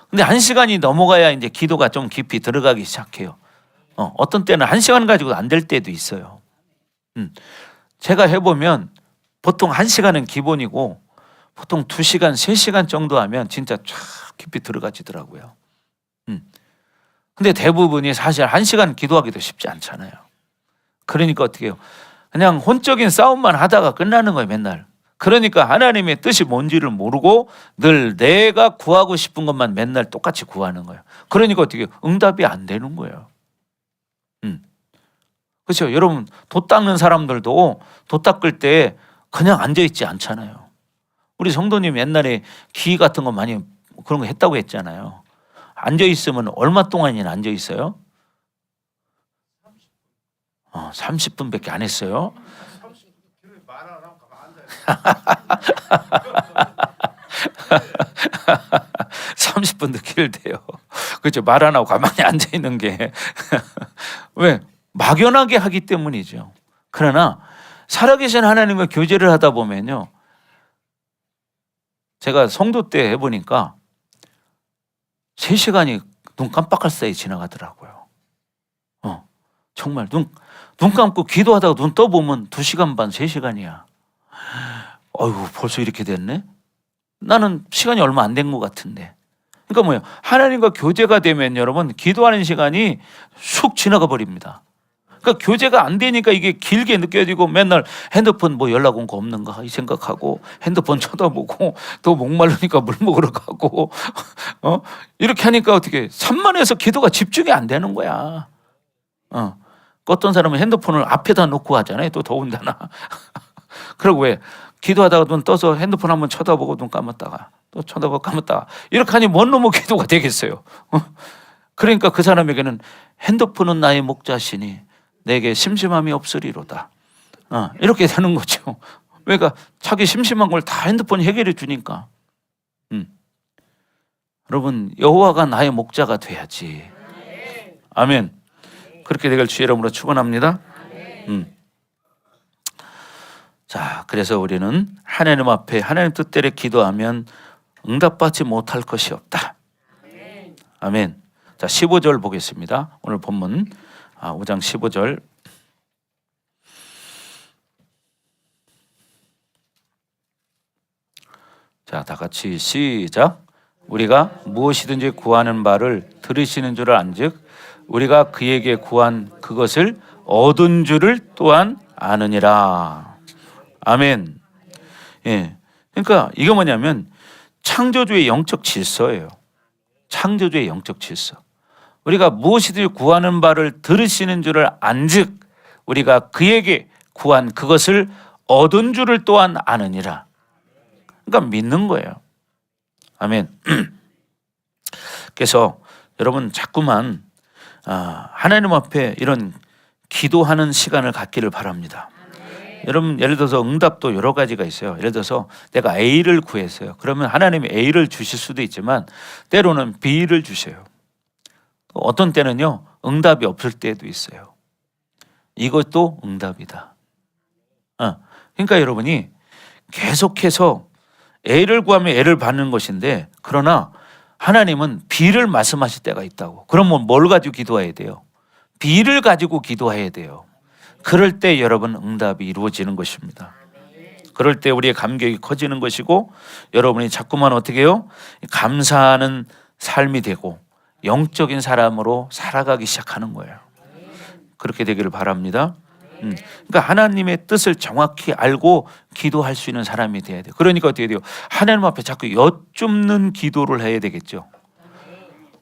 근데 1시간이 넘어가야 이제 기도가 좀 깊이 들어가기 시작해요. 어떤 때는 1시간 가지고도 안 될 때도 있어요. 제가 해보면 보통 1시간은 기본이고 보통 2시간, 3시간 정도 하면 진짜 쫙 깊이 들어가지더라고요. 근데 대부분이 사실 1시간 기도하기도 쉽지 않잖아요. 그러니까 어떻게 해요? 그냥 혼적인 싸움만 하다가 끝나는 거예요, 맨날. 그러니까 하나님의 뜻이 뭔지를 모르고 늘 내가 구하고 싶은 것만 맨날 똑같이 구하는 거예요. 그러니까 어떻게 해요? 응답이 안 되는 거예요. 그렇죠? 여러분 돛 닦는 사람들도 돛 닦을 때 그냥 앉아있지 않잖아요. 우리 성도님 옛날에 기 같은 거 많이 그런 거 했다고 했잖아요. 앉아있으면 얼마 동안이나 앉아있어요? 30분밖에 안 했어요. 30분도 길대요. 그렇죠. 말 안 하고 가만히 앉아있는 게 왜? 막연하게 하기 때문이죠. 그러나 살아계신 하나님과 교제를 하다 보면요, 제가 성도 때 해보니까 3시간이 눈 깜빡할 사이 지나가더라고요. 정말 눈 감고 기도하다가 눈 떠보면 2시간 반, 3시간이야. 어이구, 벌써 이렇게 됐네? 나는 시간이 얼마 안 된 것 같은데. 그러니까 뭐예요? 하나님과 교제가 되면 여러분 기도하는 시간이 쑥 지나가 버립니다. 그러니까 교제가 안 되니까 이게 길게 느껴지고 맨날 핸드폰 뭐 연락 온 거 없는가 이 생각하고 핸드폰 쳐다보고 또 목마르니까 물 먹으러 가고 이렇게 하니까 어떻게 산만해서 기도가 집중이 안 되는 거야. 어떤 사람은 핸드폰을 앞에다 놓고 하잖아요. 또 더운데나. 그리고 왜? 기도하다가 눈 떠서 핸드폰 한번 쳐다보고 눈 감았다가 또 쳐다보고 감았다가 이렇게 하니 뭔 놈의 기도가 되겠어요. 그러니까 그 사람에게는 핸드폰은 나의 목자시니 내게 심심함이 없으리로다. 이렇게 되는 거죠. 그러니까 자기 심심한 걸 다 핸드폰이 해결해 주니까. 여러분 여호와가 나의 목자가 돼야지. 아멘. 그렇게 되길 주의 이름으로 축원합니다. 자, 그래서 우리는 하나님 앞에 하나님 뜻대로 기도하면 응답받지 못할 것이 없다. 아멘. 자, 15절 보겠습니다. 오늘 본문 5장 15절. 자, 다 같이 시작. 우리가 무엇이든지 구하는 바를 들으시는 줄을 안즉 우리가 그에게 구한 그것을 얻은 줄을 또한 아느니라. 아멘. 예. 그러니까 이게 뭐냐면 창조주의 영적 질서예요. 창조주의 영적 질서. 우리가 무엇이든지 구하는 바를 들으시는 줄을 안즉 우리가 그에게 구한 그것을 얻은 줄을 또한 아느니라. 그러니까 믿는 거예요. 아멘. 그래서 여러분 자꾸만 하나님 앞에 이런 기도하는 시간을 갖기를 바랍니다. 여러분 예를 들어서 응답도 여러 가지가 있어요. 예를 들어서 내가 A를 구했어요. 그러면 하나님이 A를 주실 수도 있지만 때로는 B를 주세요. 어떤 때는요 응답이 없을 때도 있어요. 이것도 응답이다. 그러니까 여러분이 계속해서 A를 구하면 A를 받는 것인데 그러나 하나님은 B를 말씀하실 때가 있다고. 그러면 뭘 가지고 기도해야 돼요? B를 가지고 기도해야 돼요. 그럴 때 여러분 응답이 이루어지는 것입니다. 그럴 때 우리의 감격이 커지는 것이고 여러분이 자꾸만 어떻게 해요? 감사하는 삶이 되고 영적인 사람으로 살아가기 시작하는 거예요. 그렇게 되기를 바랍니다. 그러니까 하나님의 뜻을 정확히 알고 기도할 수 있는 사람이 돼야 돼요. 그러니까 어떻게 돼요? 하나님 앞에 자꾸 여쭙는 기도를 해야 되겠죠.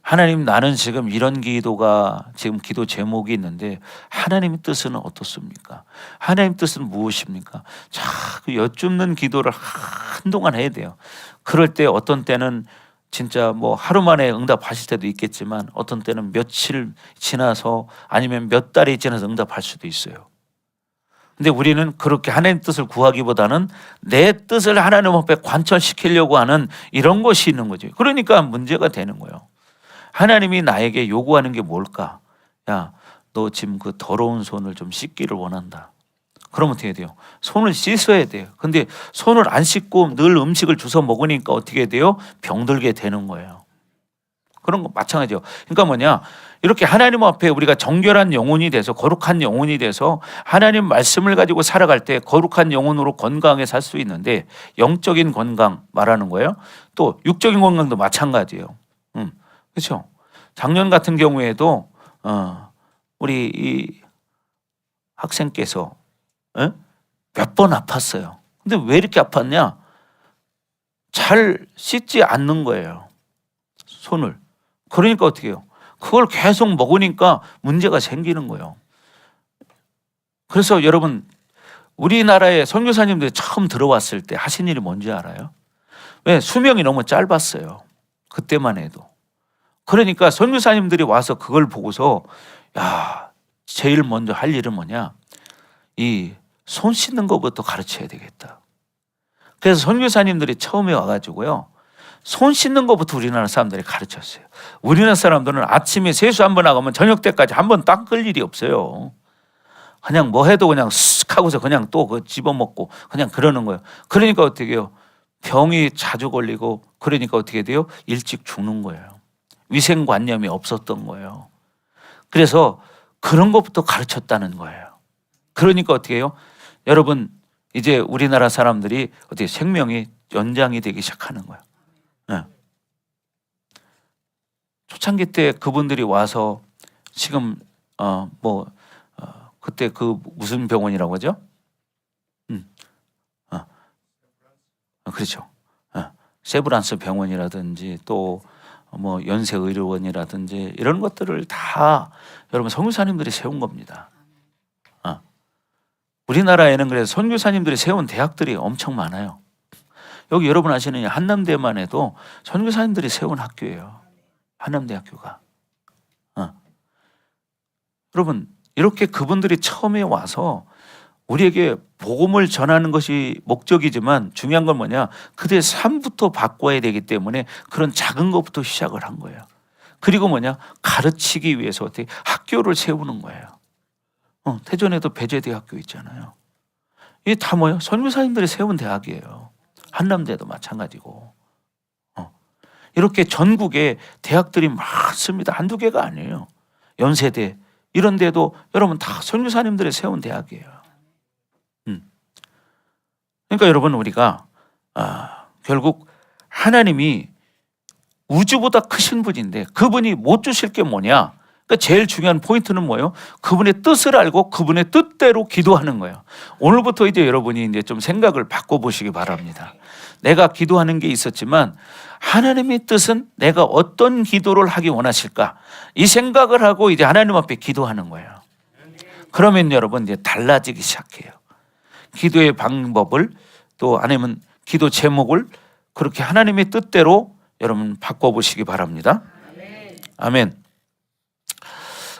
하나님 나는 지금 이런 기도가 지금 기도 제목이 있는데 하나님의 뜻은 어떻습니까? 하나님 뜻은 무엇입니까? 자꾸 여쭙는 기도를 한동안 해야 돼요. 그럴 때 어떤 때는 진짜 뭐 하루 만에 응답하실 때도 있겠지만 어떤 때는 며칠 지나서 아니면 몇 달이 지나서 응답할 수도 있어요. 근데 우리는 그렇게 하나님 뜻을 구하기보다는 내 뜻을 하나님 앞에 관철시키려고 하는 이런 것이 있는 거죠. 그러니까 문제가 되는 거예요. 하나님이 나에게 요구하는 게 뭘까? 야, 너 지금 그 더러운 손을 좀 씻기를 원한다. 그러면 어떻게 돼요? 손을 씻어야 돼요. 근데 손을 안 씻고 늘 음식을 주워 먹으니까 어떻게 돼요? 병들게 되는 거예요. 그런 거 마찬가지죠. 그러니까 뭐냐? 이렇게 하나님 앞에 우리가 정결한 영혼이 돼서 거룩한 영혼이 돼서 하나님 말씀을 가지고 살아갈 때 거룩한 영혼으로 건강하게 살 수 있는데 영적인 건강 말하는 거예요. 또 육적인 건강도 마찬가지예요. 그렇죠? 작년 같은 경우에도 우리 이 학생께서 몇 번 아팠어요. 근데 왜 이렇게 아팠냐? 잘 씻지 않는 거예요. 손을. 그러니까 어떻게 해요? 그걸 계속 먹으니까 문제가 생기는 거예요. 그래서 여러분 우리나라에 선교사님들이 처음 들어왔을 때 하신 일이 뭔지 알아요? 왜? 수명이 너무 짧았어요. 그때만 해도. 그러니까 선교사님들이 와서 그걸 보고서 야, 제일 먼저 할 일은 뭐냐? 이 손 씻는 것부터 가르쳐야 되겠다. 그래서 선교사님들이 처음에 와가지고요. 손 씻는 것부터 우리나라 사람들이 가르쳤어요. 우리나라 사람들은 아침에 세수 한번 나가면 저녁 때까지 한 번 닦을 일이 없어요. 그냥 뭐 해도 그냥 쓱 하고서 그냥 또 그 집어먹고 그냥 그러는 거예요. 그러니까 어떻게 해요? 병이 자주 걸리고 그러니까 어떻게 돼요? 일찍 죽는 거예요. 위생관념이 없었던 거예요. 그래서 그런 것부터 가르쳤다는 거예요. 그러니까 어떻게 해요? 여러분 이제 우리나라 사람들이 어떻게 생명이 연장이 되기 시작하는 거예요. 네. 초창기 때 그분들이 와서 지금 그때 그 무슨 병원이라고 하죠? 그렇죠. 세브란스 병원이라든지 또 뭐 연세의료원이라든지 이런 것들을 다 여러분 선교사님들이 세운 겁니다. 우리나라에는 그래서 선교사님들이 세운 대학들이 엄청 많아요. 여기 여러분 아시는 한남대만 해도 선교사님들이 세운 학교예요. 한남대학교가. 여러분 이렇게 그분들이 처음에 와서 우리에게 복음을 전하는 것이 목적이지만 중요한 건 뭐냐? 그들의 삶부터 바꿔야 되기 때문에 그런 작은 것부터 시작을 한 거예요. 그리고 뭐냐? 가르치기 위해서 어떻게 학교를 세우는 거예요. 태전에도 배재대학교 있잖아요. 이게 다 뭐예요? 선교사님들이 세운 대학이에요. 한남대도 마찬가지고. 이렇게 전국에 대학들이 많습니다. 한두 개가 아니에요. 연세대 이런 데도 여러분 다 선교사님들이 세운 대학이에요. 그러니까 여러분 우리가 결국 하나님이 우주보다 크신 분인데 그분이 못 주실 게 뭐냐? 그러니까 제일 중요한 포인트는 뭐예요? 그분의 뜻을 알고 그분의 뜻대로 기도하는 거예요. 오늘부터 이제 여러분이 이제 좀 생각을 바꿔보시기 바랍니다. 내가 기도하는 게 있었지만 하나님의 뜻은 내가 어떤 기도를 하기 원하실까? 이 생각을 하고 이제 하나님 앞에 기도하는 거예요. 그러면 여러분 이제 달라지기 시작해요. 기도의 방법을 또 아니면 기도 제목을 그렇게 하나님의 뜻대로 여러분 바꿔보시기 바랍니다. 아멘.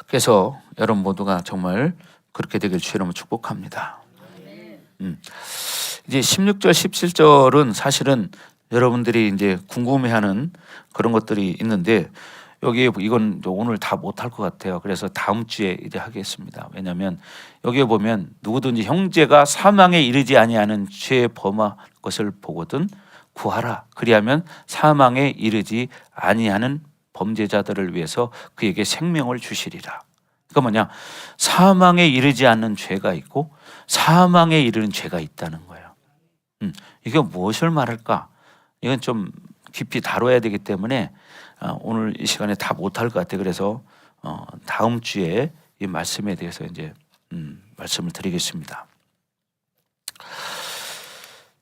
그래서 여러분 모두가 정말 그렇게 되길 주 이름으로 축복합니다. 이제 16절, 17절은 사실은 여러분들이 이제 궁금해하는 그런 것들이 있는데 여기에 이건 오늘 다 못할 것 같아요. 그래서 다음 주에 이제 하겠습니다. 왜냐하면 여기에 보면 누구든지 형제가 사망에 이르지 아니하는 죄에 범할 것을 보거든 구하라. 그리하면 사망에 이르지 아니하는 범죄자들을 위해서 그에게 생명을 주시리라. 그러니까 뭐냐? 사망에 이르지 않는 죄가 있고 사망에 이르는 죄가 있다는 거예요. 이게 무엇을 말할까? 이건 좀 깊이 다뤄야 되기 때문에 오늘 이 시간에 다 못할 것 같아요. 그래서 다음 주에 이 말씀에 대해서 이제 말씀을 드리겠습니다.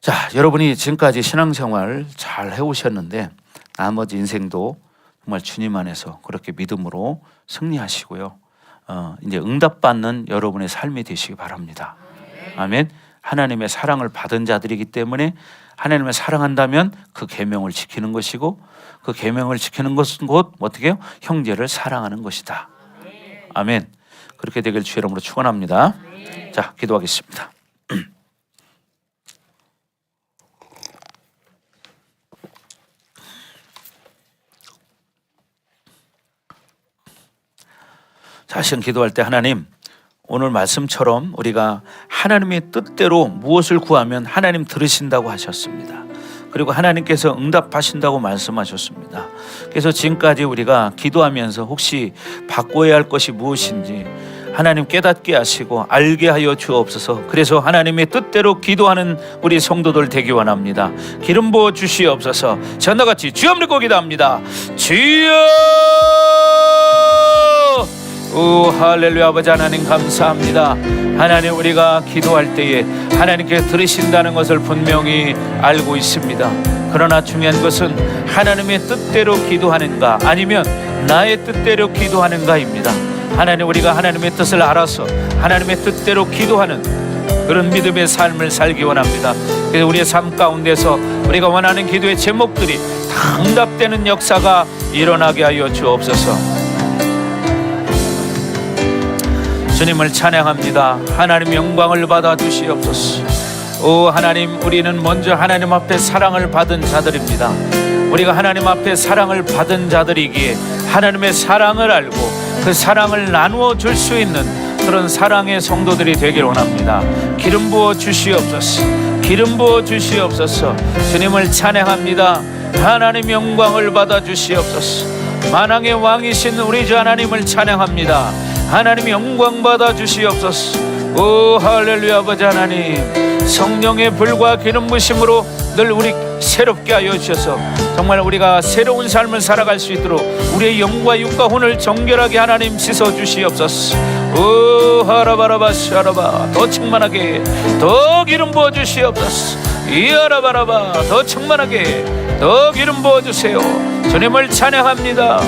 자, 여러분이 지금까지 신앙생활 잘 해오셨는데 나머지 인생도 정말 주님 안에서 그렇게 믿음으로 승리하시고요. 이제 응답받는 여러분의 삶이 되시기 바랍니다. 아멘. 하나님의 사랑을 받은 자들이기 때문에 하나님을 사랑한다면 그 계명을 지키는 것이고 그 계명을 지키는 것은 곧 어떻게 해요? 형제를 사랑하는 것이다. 아멘. 그렇게 되길 주 이름으로 축원합니다. 자, 기도하겠습니다. 자신 기도할 때 하나님 오늘 말씀처럼 우리가 하나님의 뜻대로 무엇을 구하면 하나님 들으신다고 하셨습니다. 그리고 하나님께서 응답하신다고 말씀하셨습니다. 그래서 지금까지 우리가 기도하면서 혹시 바꿔야 할 것이 무엇인지 하나님 깨닫게 하시고 알게 하여 주옵소서. 그래서 하나님의 뜻대로 기도하는 우리 성도들 되기 원합니다. 기름 부어 주시옵소서. 전나같이 주여 믿고 기도합니다. 주여! 오 할렐루야. 아버지 하나님 감사합니다. 하나님 우리가 기도할 때에 하나님께서 들으신다는 것을 분명히 알고 있습니다. 그러나 중요한 것은 하나님의 뜻대로 기도하는가 아니면 나의 뜻대로 기도하는가입니다. 하나님 우리가 하나님의 뜻을 알아서 하나님의 뜻대로 기도하는 그런 믿음의 삶을 살기 원합니다. 그래서 우리의 삶 가운데서 우리가 원하는 기도의 제목들이 다 응답되는 역사가 일어나게 하여 주옵소서. 주님을 찬양합니다. 하나님 영광을 받아 주시옵소서. 오 하나님, 우리는 먼저 하나님 앞에 사랑을 받은 자들입니다. 우리가 하나님 앞에 사랑을 받은 자들이기에 하나님의 사랑을 알고 그 사랑을 나누어 줄 수 있는 그런 사랑의 성도들이 되길 원합니다. 기름 부어 주시옵소서. 기름 부어 주시옵소서. 주님을 찬양합니다. 하나님 영광을 받아 주시옵소서. 만왕의 왕이신 우리 주 하나님을 찬양합니다. 하나님 영광 받아 주시옵소서. 오 할렐루야. 아버지 하나님 성령의 불과 기름 부으심으로 늘 우리 새롭게 하여 주셔서 정말 우리가 새로운 삶을 살아갈 수 있도록 우리의 영과 육과 혼을 정결하게 하나님 씻어 주시옵소서. 오 하라바라바 샤라바 더 충만하게 더 기름 부어 주시옵소서. 이하라바라바 더 충만하게 더 기름 부어 주세요. 주님을 찬양합니다.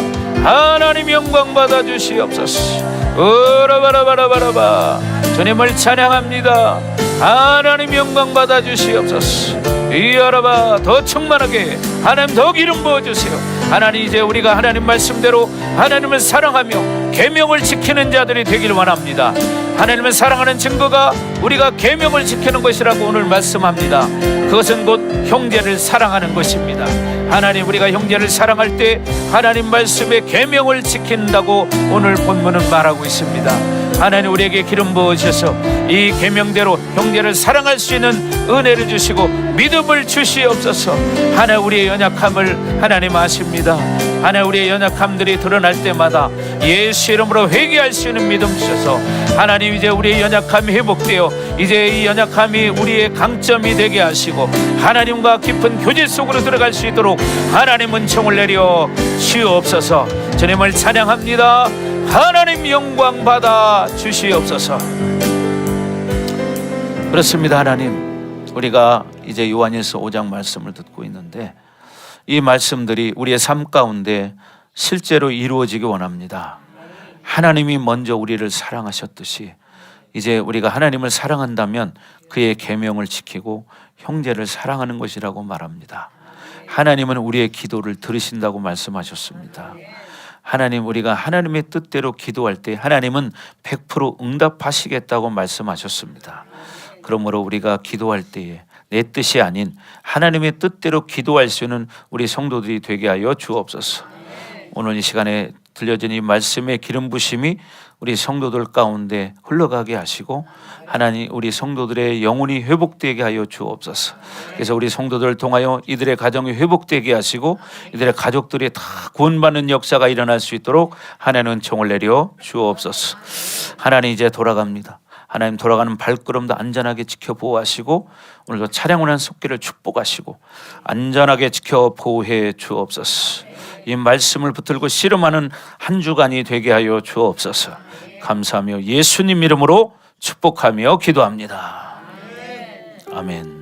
하나님 영광 받아 주시옵소서. 오라바라바라바라바 주님을 찬양합니다. 하나님 영광 받아 주시옵소서. 이하라바 더 충만하게 하나님 더 기름 부어주세요. 하나님 이제 우리가 하나님 말씀대로 하나님을 사랑하며 계명을 지키는 자들이 되길 원합니다. 하나님을 사랑하는 증거가 우리가 계명을 지키는 것이라고 오늘 말씀합니다. 그것은 곧 형제를 사랑하는 것입니다. 하나님 우리가 형제를 사랑할 때 하나님 말씀의 계명을 지킨다고 오늘 본문은 말하고 있습니다. 하나님 우리에게 기름 부으셔서 이 계명대로 형제를 사랑할 수 있는 은혜를 주시고 믿음을 주시옵소서. 하나님 우리의 연약함을 하나님 아십니다. 하나님 우리의 연약함들이 드러날 때마다 예수 이름으로 회개할 수 있는 믿음 주셔서 하나님 이제 우리의 연약함이 회복되어 이제 이 연약함이 우리의 강점이 되게 하시고 하나님과 깊은 교제 속으로 들어갈 수 있도록 하나님 은총을 내려 주옵소서. 주님을 찬양합니다. 하나님 영광 받아 주시옵소서. 그렇습니다. 하나님 우리가 이제 요한일서 5장 말씀을 듣고 있는데 이 말씀들이 우리의 삶 가운데 실제로 이루어지기 원합니다. 하나님이 먼저 우리를 사랑하셨듯이 이제 우리가 하나님을 사랑한다면 그의 계명을 지키고 형제를 사랑하는 것이라고 말합니다. 하나님은 우리의 기도를 들으신다고 말씀하셨습니다. 하나님, 우리가 하나님의 뜻대로 기도할 때 하나님은 100% 응답하시겠다고 말씀하셨습니다. 그러므로 우리가 기도할 때에 내 뜻이 아닌 하나님의 뜻대로 기도할 수 있는 우리 성도들이 되게 하여 주옵소서. 오늘 이 시간에 들려진 이 말씀의 기름 부심이 우리 성도들 가운데 흘러가게 하시고 하나님 우리 성도들의 영혼이 회복되게 하여 주옵소서. 그래서 우리 성도들을 통하여 이들의 가정이 회복되게 하시고 이들의 가족들이 다 구원받는 역사가 일어날 수 있도록 하나님은 은총을 내려 주옵소서. 하나님 이제 돌아갑니다. 하나님 돌아가는 발걸음도 안전하게 지켜 보호하시고 오늘도 차량 운행 속길을 축복하시고 안전하게 지켜 보호해 주옵소서. 이 말씀을 붙들고 씨름하는 한 주간이 되게 하여 주옵소서. 감사하며 예수님 이름으로 축복하며 기도합니다. 아멘.